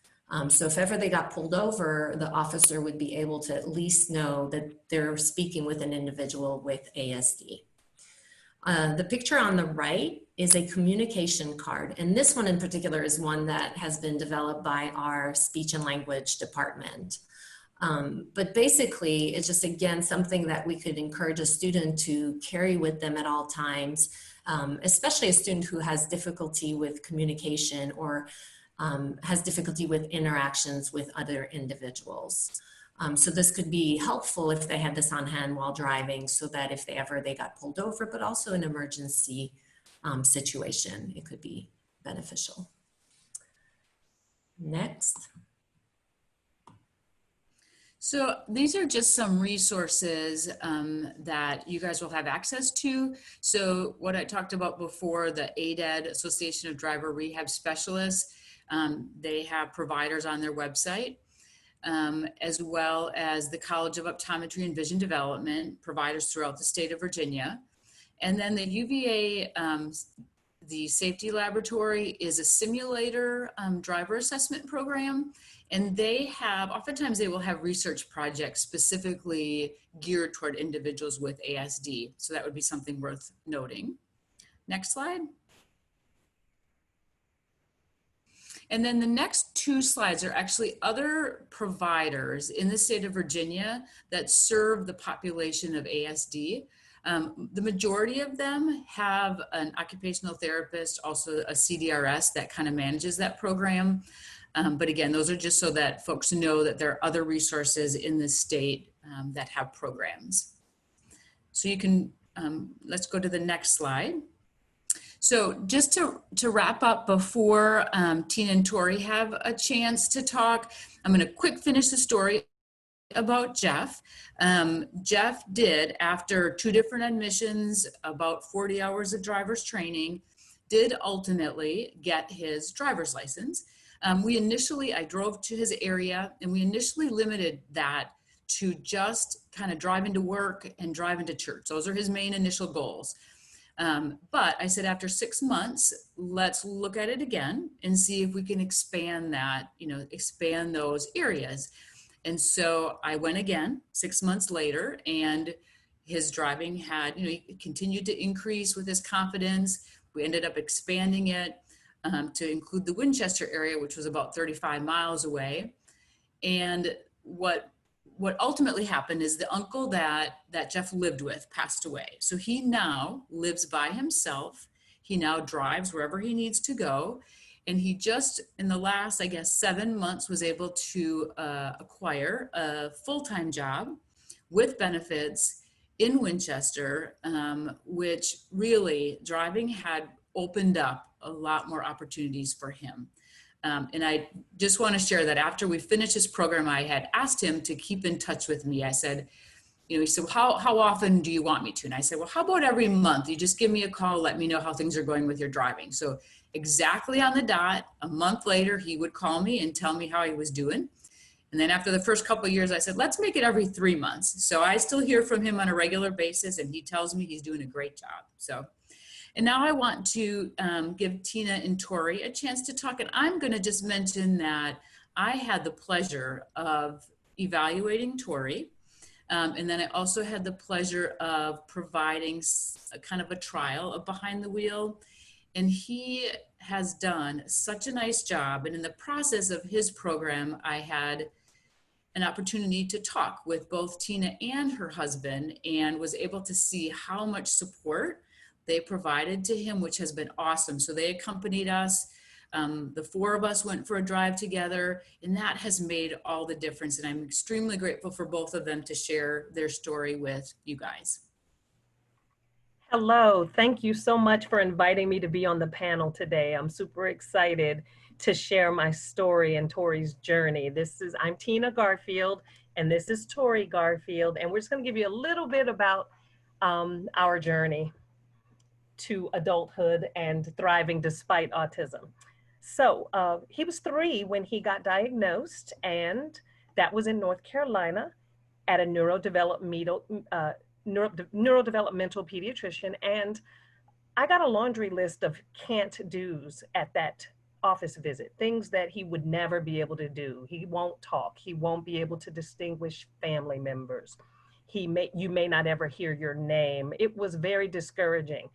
So if ever they got pulled over, the officer would be able to at least know that they're speaking with an individual with ASD. The picture on the right is a communication card. And this one in particular is one that has been developed by our speech and language department. But basically, it's just, again, something that we could encourage a student to carry with them at all times, especially a student who has difficulty with communication or has difficulty with interactions with other individuals. So this could be helpful if they had this on hand while driving, so that if they got pulled over, but also an emergency situation, it could be beneficial. Next. So these are just some resources that you guys will have access to. So what I talked about before, the ADED, Association of Driver Rehab Specialists, they have providers on their website, as well as the College of Optometry and Vision Development, providers throughout the state of Virginia. And then the UVA, the safety laboratory is a simulator driver assessment program. And they have, oftentimes they will have research projects specifically geared toward individuals with ASD. So that would be something worth noting. Next slide. And then the next two slides are actually other providers in the state of Virginia that serve the population of ASD. The majority of them have an occupational therapist, also a CDRS that kind of manages that program. But again, those are just so that folks know that there are other resources in the state that have programs. So you can, let's go to the next slide. So just to wrap up before Tina and Tori have a chance to talk, I'm going to quick finish the story about Jeff. Jeff did, after 2 different admissions, about 40 hours of driver's training, did ultimately get his driver's license. I drove to his area, and we initially limited that to just kind of driving to work and driving to church. Those are his main initial goals. But I said, after 6 months, let's look at it again and see if we can expand that, expand those areas. And so I went again 6 months later, and His driving had, he continued to increase with his confidence. We ended up expanding it to include the Winchester area, which was about 35 miles away. And what ultimately happened is the uncle that Jeff lived with passed away. So he now lives by himself. He now drives wherever he needs to go. And he just, in the last, I guess, 7 months, was able to acquire a full-time job with benefits in Winchester, which really, driving had opened up a lot more opportunities for him. And I just want to share that after we finished this program, I had asked him to keep in touch with me. I said, he said, well, how often do you want me to? And I said, well, how about every month? You just give me a call, let me know how things are going with your driving. So exactly on the dot, a month later, he would call me and tell me how he was doing. And then after the first couple of years, I said, let's make it every 3 months. So I still hear from him on a regular basis, and he tells me he's doing a great job. So, and now I want to give Tina and Tori a chance to talk. And I'm going to just mention that I had the pleasure of evaluating Tori. And then I also had the pleasure of providing a kind of a trial of behind the wheel. And he has done such a nice job. And in the process of his program, I had an opportunity to talk with both Tina and her husband and was able to see how much support they provided to him, which has been awesome. So they accompanied us. The four of us went for a drive together, and that has made all the difference. And I'm extremely grateful for both of them to share their story with you guys. Hello, thank you so much for inviting me to be on the panel today. I'm super excited to share my story and Tori's journey. I'm Tina Garfield, and this is Tori Garfield, and we're just gonna give you a little bit about our journey to adulthood and thriving despite autism. So he was 3 when he got diagnosed, and that was in North Carolina at a neurodevelopmental pediatrician. And I got a laundry list of can't do's at that office visit, things that he would never be able to do. He won't talk. He won't be able to distinguish family members. You may not ever hear your name. It was very discouraging.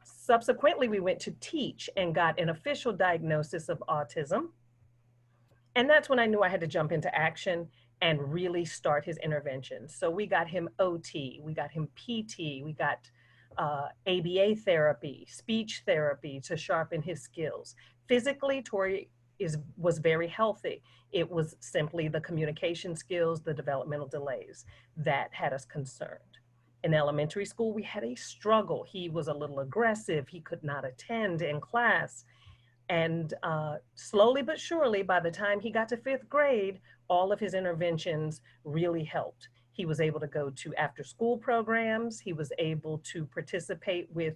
Subsequently, we went to teach and got an official diagnosis of autism. And that's when I knew I had to jump into action and really start his intervention. So we got him OT, we got him PT, we got ABA therapy, speech therapy to sharpen his skills. Physically, Tori was very healthy. It was simply the communication skills, the developmental delays that had us concerned. In elementary school, we had a struggle. He was a little aggressive. He could not attend in class. And slowly but surely, by the time he got to 5th grade, all of his interventions really helped. He was able to go to after-school programs. He was able to participate with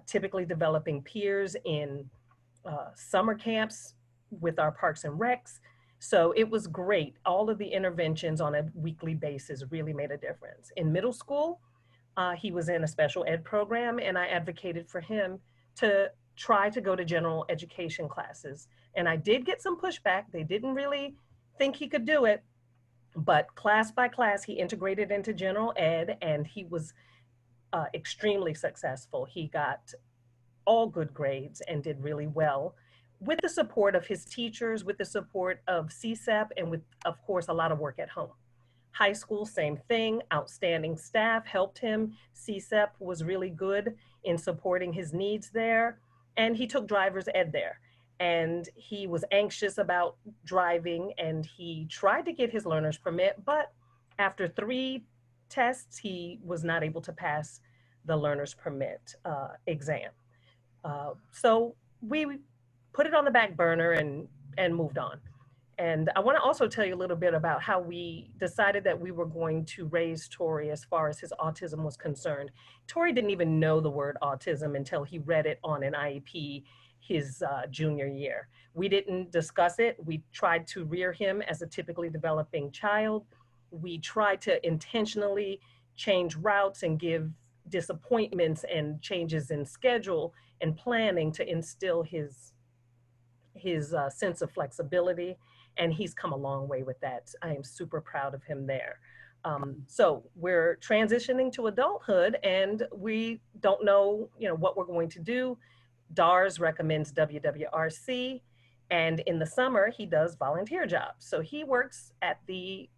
typically developing peers in summer camps with our Parks and Recs. So it was great. All of the interventions on a weekly basis really made a difference. In middle school, he was in a special ed program, and I advocated for him to try to go to general education classes. And I did get some pushback. They didn't really think he could do it, but class by class, he integrated into general ed, and he was extremely successful. He got all good grades and did really well with the support of his teachers, with the support of CSEP, and with, of course, a lot of work at home. High school, same thing, outstanding staff helped him. CSEP was really good in supporting his needs there, and he took driver's ed there. And he was anxious about driving, and he tried to get his learner's permit, but after 3 tests, he was not able to pass the learner's permit exam. So we put it on the back burner and moved on. And I want to also tell you a little bit about how we decided that we were going to raise Tori as far as his autism was concerned. Tori didn't even know the word autism until he read it on an IEP his junior year. We didn't discuss it. We tried to rear him as a typically developing child. We tried to intentionally change routes and give disappointments and changes in schedule and planning to instill his sense of flexibility. And he's come a long way with that. I am super proud of him there. So we're transitioning to adulthood and we don't know, what we're going to do. DARS recommends WWRC, and in the summer he does volunteer jobs. So he works at the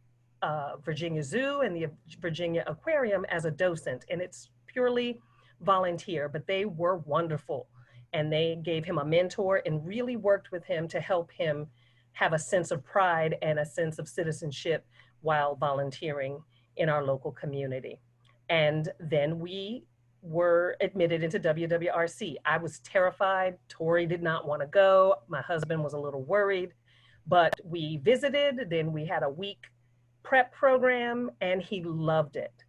Virginia Zoo and the Virginia Aquarium as a docent, and it's purely volunteer, but they were wonderful. And they gave him a mentor and really worked with him to help him have a sense of pride and a sense of citizenship while volunteering in our local community. And then we were admitted into WWRC. I was terrified. Tori did not want to go. My husband was a little worried, but we visited. Then we had a week prep program and he loved it.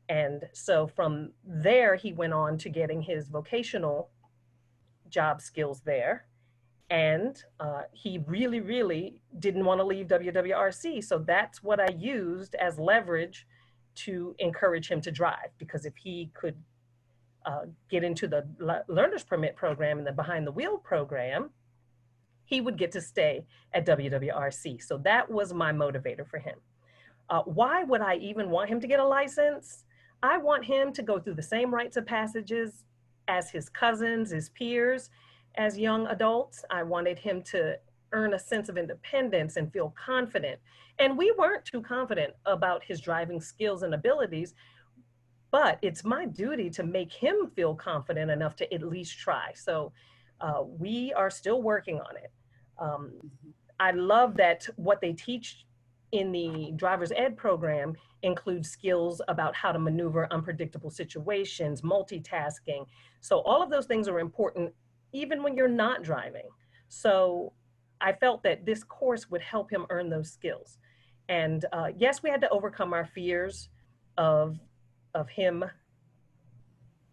And so from there, he went on to getting his vocational job skills there. And he really, really didn't want to leave WWRC. So that's what I used as leverage to encourage him to drive, because if he could get into the learner's permit program and the behind the wheel program, he would get to stay at WWRC. So that was my motivator for him. Why would I even want him to get a license? I want him to go through the same rites of passages as his cousins, his peers, as young adults. I wanted him to earn a sense of independence and feel confident. And we weren't too confident about his driving skills and abilities, but it's my duty to make him feel confident enough to at least try. So we are still working on it. I love that what they teach in the driver's ed program includes skills about how to maneuver unpredictable situations, multitasking. So all of those things are important even when you're not driving. So I felt that this course would help him earn those skills. And yes, we had to overcome our fears of him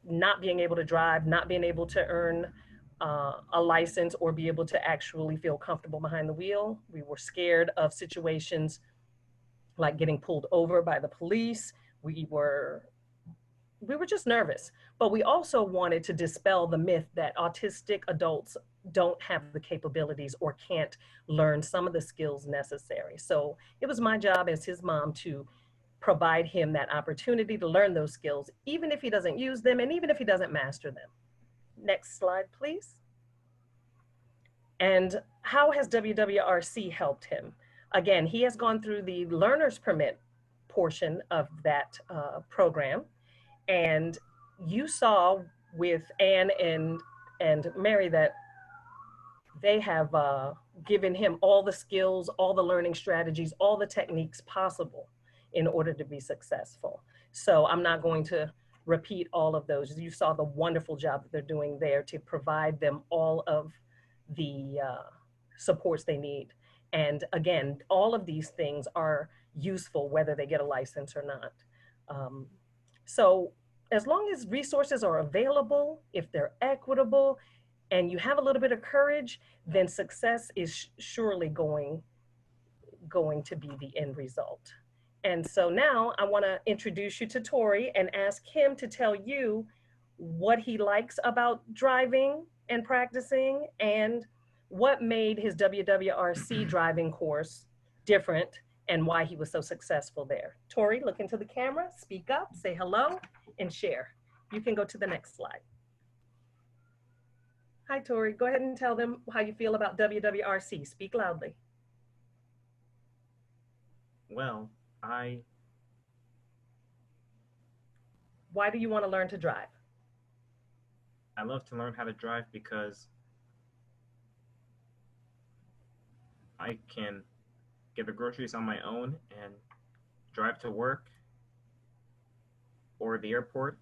not being able to drive, not being able to earn a license or be able to actually feel comfortable behind the wheel. We were scared of situations like getting pulled over by the police. We were just nervous, but we also wanted to dispel the myth that autistic adults don't have the capabilities or can't learn some of the skills necessary. So it was my job as his mom to provide him that opportunity to learn those skills, even if he doesn't use them and even if he doesn't master them. Next slide, please. And how has WWRC helped him? Again, he has gone through the learner's permit portion of that program. And you saw with Anne and Mary that they have given him all the skills, all the learning strategies, all the techniques possible in order to be successful. So I'm not going to repeat all of those. You saw the wonderful job that they're doing there to provide them all of the supports they need. And again, all of these things are useful whether they get a license or not. So as long as resources are available, if they're equitable, and you have a little bit of courage, then success is surely going to be the end result. And so now I want to introduce you to Tori and ask him to tell you what he likes about driving and practicing and what made his WWRC driving course different and why he was so successful there. Tori, look into the camera, speak up, say hello, and share. You can go to the next slide. Hi, Tori. Go ahead and tell them how you feel about WWRC. Speak loudly. Well, Why do you want to learn to drive? I love to learn how to drive because I can get the groceries on my own and drive to work or the airport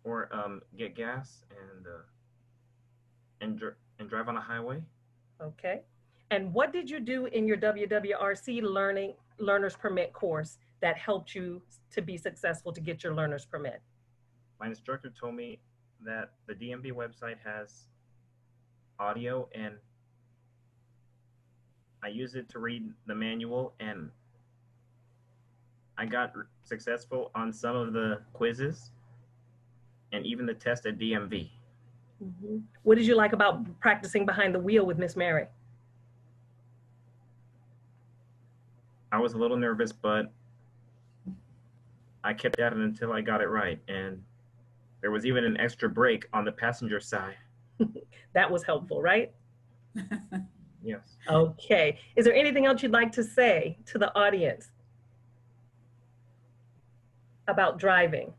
or get gas and drive on a highway. Okay. And what did you do in your WWRC learner's permit course that helped you to be successful to get your learner's permit? My instructor told me that the DMV website has audio, and I used it to read the manual, and I got successful on some of the quizzes and even the test at DMV. Mm-hmm. What did you like about practicing behind the wheel with Miss Mary? I was a little nervous, but I kept at it until I got it right. And there was even an extra brake on the passenger side. That was helpful, right? Yes. Okay. Is there anything else you'd like to say to the audience about driving?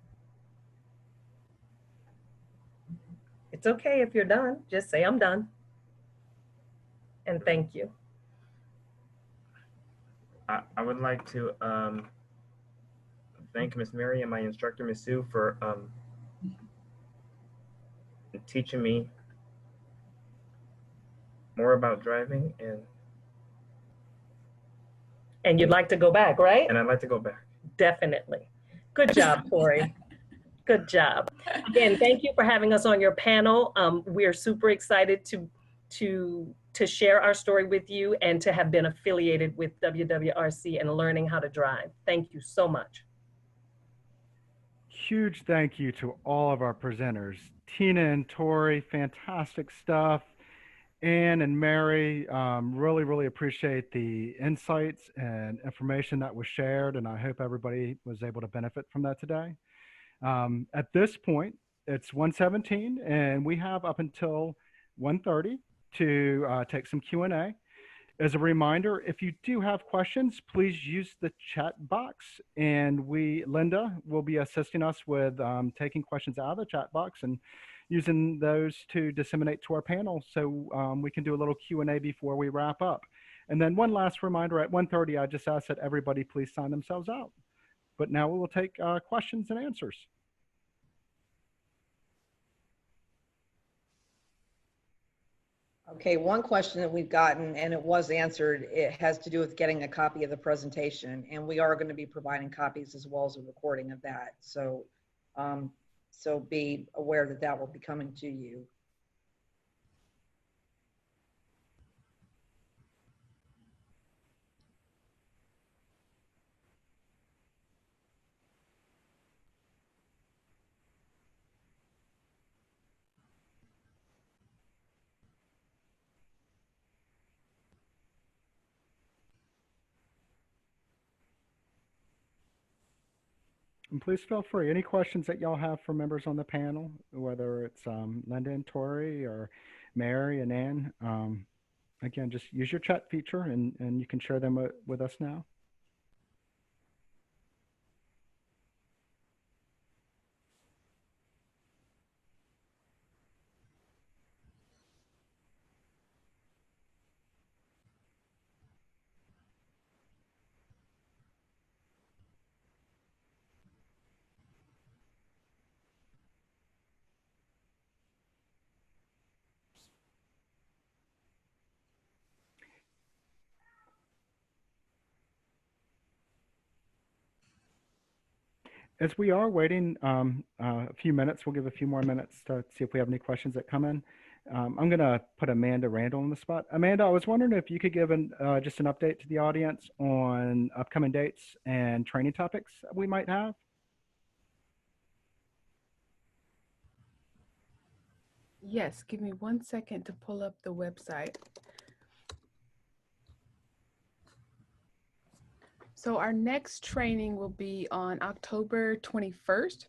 It's okay if you're done. Just say, I'm done. And thank you. I would like to thank Miss Mary and my instructor, Miss Sue, for teaching me more about driving, And you'd like to go back, right? and I'd like to go back. Definitely. Good job, Tori. Good job. Again, thank you for having us on your panel. We're super excited to share our story with you and to have been affiliated with WWRC and learning how to drive. Thank you so much. Huge thank you to all of our presenters. Tina and Tori, fantastic stuff. Anne and Mary, really appreciate the insights and information that was shared, and I hope everybody was able to benefit from that today. At this point, it's 1:17, and we have up until 1:30 to take some Q&A. As a reminder, if you do have questions, please use the chat box, and Linda will be assisting us with taking questions out of the chat box and using those to disseminate to our panel so we can do a little Q&A before we wrap up. And then one last reminder, at 1:30, I just ask that everybody please sign themselves out. But now we will take questions and answers. Okay, one question that we've gotten, and it was answered, it has to do with getting a copy of the presentation, and we are going to be providing copies as well as a recording of that. So, so be aware that that will be coming to you. And please feel free. Any questions that y'all have for members on the panel, whether it's Linda and Tori or Mary and Ann, again, just use your chat feature and you can share them with us now. As we are waiting a few minutes, we'll give a few more minutes to see if we have any questions that come in. I'm going to put Amanda Randall on the spot. Amanda, I was wondering if you could give just an update to the audience on upcoming dates and training topics we might have. Yes, give me 1 second to pull up the website. So our next training will be on October 21st,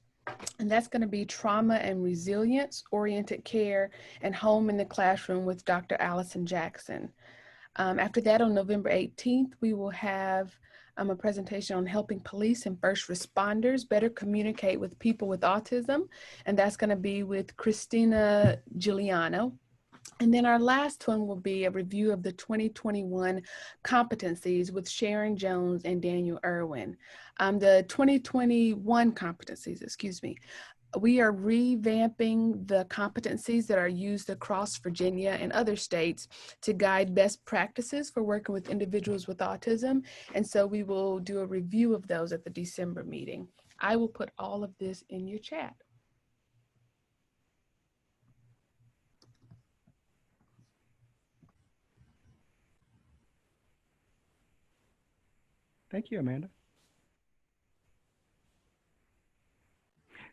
and that's going to be Trauma and Resilience Oriented Care and Home in the Classroom with Dr. Allison Jackson. After that, on November 18th, we will have a presentation on helping police and first responders better communicate with people with autism, and that's going to be with Christina Giuliano. And then our last one will be a review of the 2021 competencies with Sharon Jones and Daniel Irwin. The 2021 competencies, excuse me, we are revamping the competencies that are used across Virginia and other states to guide best practices for working with individuals with autism. And so we will do a review of those at the December meeting. I will put all of this in your chat. Thank you, Amanda.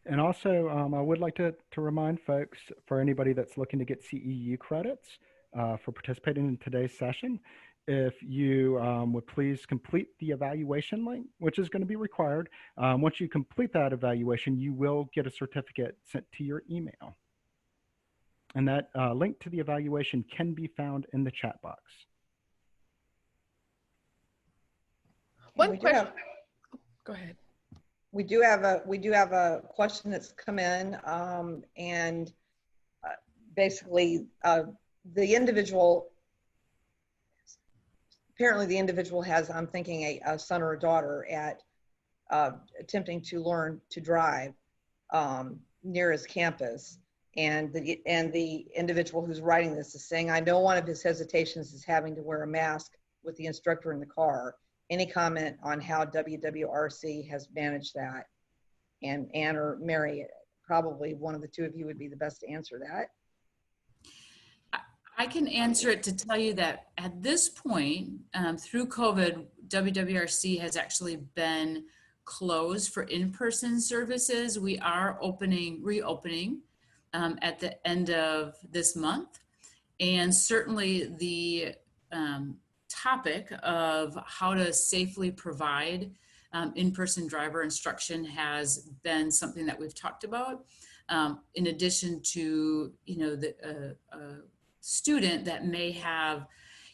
And also, I would like to remind folks, for anybody that's looking to get CEU credits for participating in today's session, if you would please complete the evaluation link, which is going to be required. Once you complete that evaluation, you will get a certificate sent to your email. And that link to the evaluation can be found in the chat box. One question. Go ahead. We do have a question that's come in, and basically the individual, apparently the individual has, I'm thinking, a son or a daughter at attempting to learn to drive near his campus. And the individual who's writing this is saying, I know one of his hesitations is having to wear a mask with the instructor in the car. Any comment on how WWRC has managed that? And Ann or Mary, probably one of the two of you would be the best to answer that. I can answer it to tell you that at this point, through COVID, WWRC has actually been closed for in-person services. We are reopening at the end of this month. And certainly the topic of how to safely provide in-person driver instruction has been something that we've talked about. In addition to, the student that may have,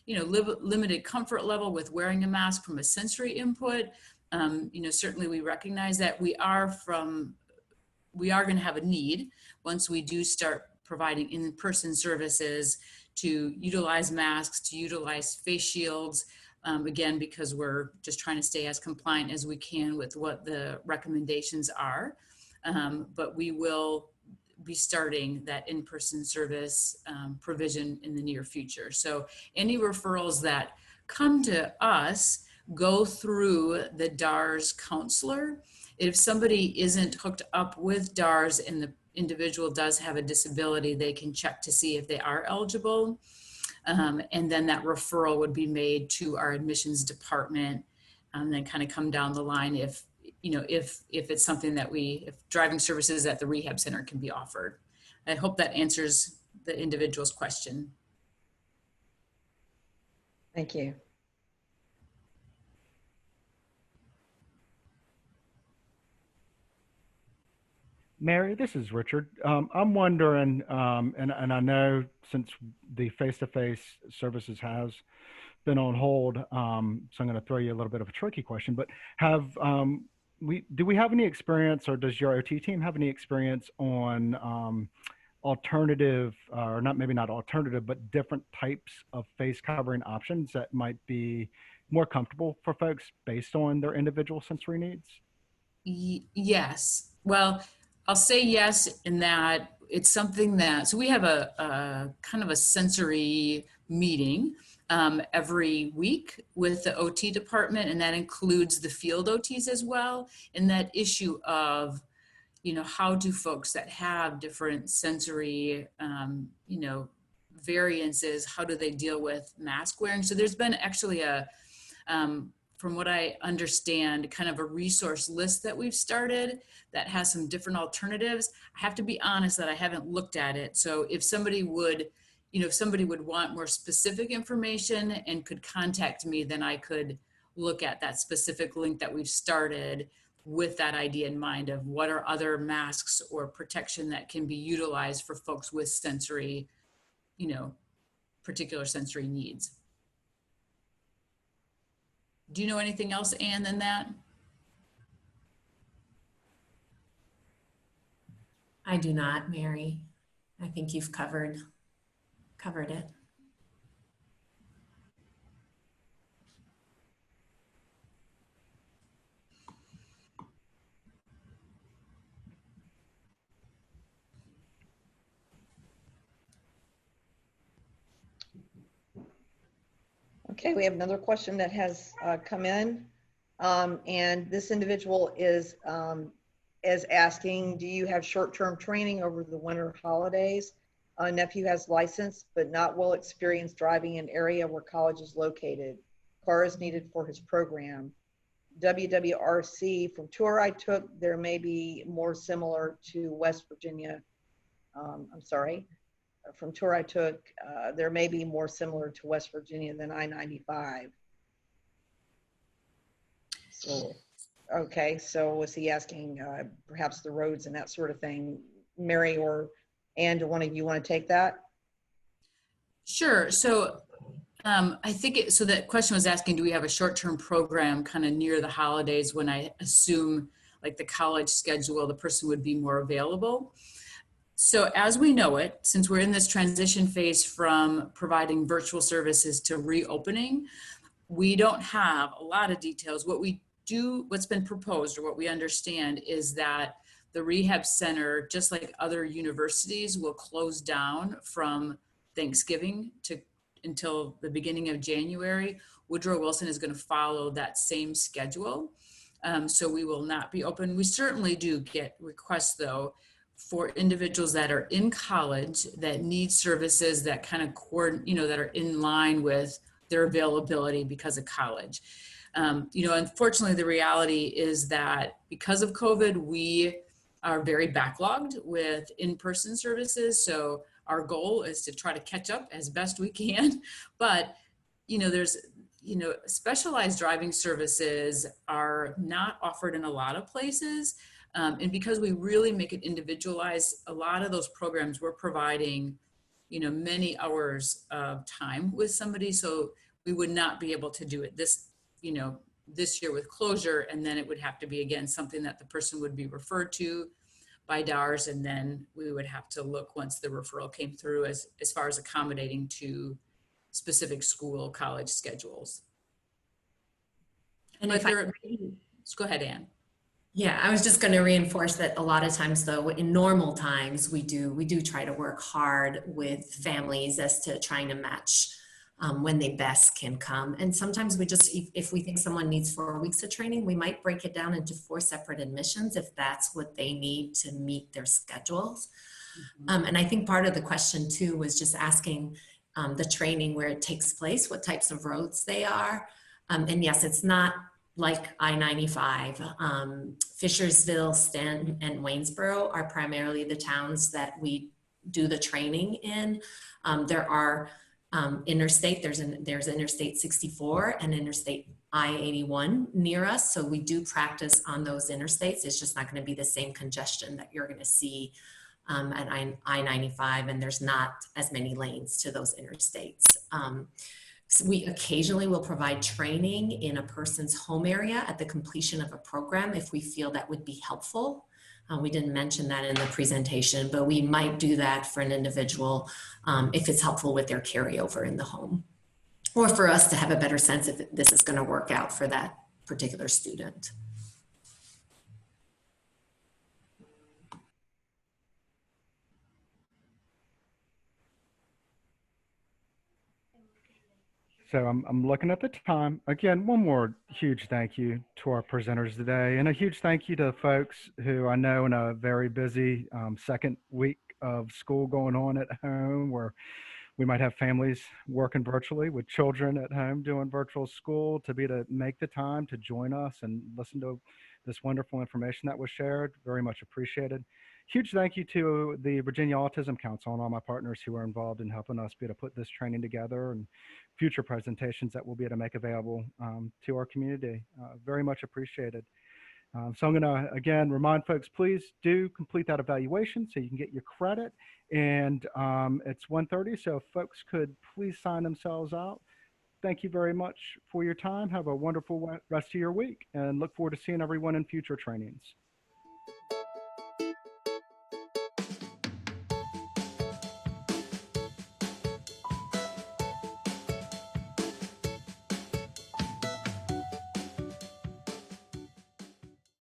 limited comfort level with wearing a mask from a sensory input. Certainly we recognize that we are going to have a need once we do start providing in-person services to utilize masks, to utilize face shields, again, because we're just trying to stay as compliant as we can with what the recommendations are. But we will be starting that in-person service provision in the near future. So any referrals that come to us go through the DARS counselor. If somebody isn't hooked up with DARS and the individual does have a disability, they can check to see if they are eligible. And then that referral would be made to our admissions department, and then kind of come down the line if it's something that if driving services at the rehab center can be offered. I hope that answers the individual's question. Thank you. Mary, this is Richard. I'm wondering, and I know since the face-to-face services has been on hold, so I'm going to throw you a little bit of a tricky question, but do we have any experience, or does your OT team have any experience on alternative, or maybe not alternative, but different types of face covering options that might be more comfortable for folks based on their individual sensory needs? Yes. Well, I'll say yes in that it's something that, so we have a kind of a sensory meeting every week with the OT department, and that includes the field OTs as well. And that issue of, how do folks that have different sensory, variances, how do they deal with mask wearing? So there's been actually from what I understand, kind of a resource list that we've started that has some different alternatives. I have to be honest that I haven't looked at it. So if somebody would, want more specific information and could contact me, then I could look at that specific link that we've started with that idea in mind of what are other masks or protection that can be utilized for folks with sensory, particular sensory needs. Do you know anything else, Anne, than that? I do not, Mary. I think you've covered it. Okay, we have another question that has come in, and this individual is asking, do you have short-term training over the winter holidays? Nephew has license, but not well experienced driving in area where college is located. Car is needed for his program. WWRC, from tour I took, there may be more similar to West Virginia. from tour I took, there may be more similar to West Virginia than I-95. So, okay, so was he asking perhaps the roads and that sort of thing? Mary or Ann, do one of you want to take that? Sure. So I think so that question was asking, do we have a short-term program kind of near the holidays when I assume like the college schedule, the person would be more available? So as we know it, since we're in this transition phase from providing virtual services to reopening, we don't have a lot of details. What we do, what's been proposed or what we understand is that the rehab center, just like other universities, will close down from Thanksgiving until the beginning of January. Woodrow Wilson is going to follow that same schedule. So we will not be open. We certainly do get requests though for individuals that are in college that need services that kind of that are in line with their availability because of college. Unfortunately, the reality is that because of COVID, we are very backlogged with in-person services. So our goal is to try to catch up as best we can. But, there's, specialized driving services are not offered in a lot of places. And because we really make it individualized, a lot of those programs we're providing, many hours of time with somebody. So we would not be able to do it this year with closure. And then it would have to be, again, something that the person would be referred to by DARS. And then we would have to look once the referral came through as far as accommodating to specific school, college schedules. And go ahead, Ann. Yeah, I was just going to reinforce that a lot of times though, in normal times, we do try to work hard with families as to trying to match when they best can come. And sometimes we just, if we think someone needs 4 weeks of training, we might break it down into 4 separate admissions if that's what they need to meet their schedules. Mm-hmm. And I think part of the question too was just asking the training where it takes place, what types of roads they are. And yes, it's not like I-95. Fishersville, Stanton, and Waynesboro are primarily the towns that we do the training in. There are interstate, there's Interstate 64 and Interstate I-81 near us. So we do practice on those interstates. It's just not going to be the same congestion that you're going to see at I-95, and there's not as many lanes to those interstates. So we occasionally will provide training in a person's home area at the completion of a program if we feel that would be helpful. We didn't mention that in the presentation, but we might do that for an individual if it's helpful with their carryover in the home, or for us to have a better sense if this is going to work out for that particular student. So I'm looking at the time. Again, one more huge thank you to our presenters today, and a huge thank you to folks who I know in a very busy second week of school going on at home, where we might have families working virtually with children at home doing virtual school, to make the time to join us and listen to this wonderful information that was shared. Very much appreciated. Huge thank you to the Virginia Autism Council and all my partners who are involved in helping us be able to put this training together and future presentations that we'll be able to make available to our community. Very much appreciated. So I'm going to, again, remind folks, please do complete that evaluation so you can get your credit. And it's 1:30, so if folks could please sign themselves out. Thank you very much for your time. Have a wonderful rest of your week, and look forward to seeing everyone in future trainings.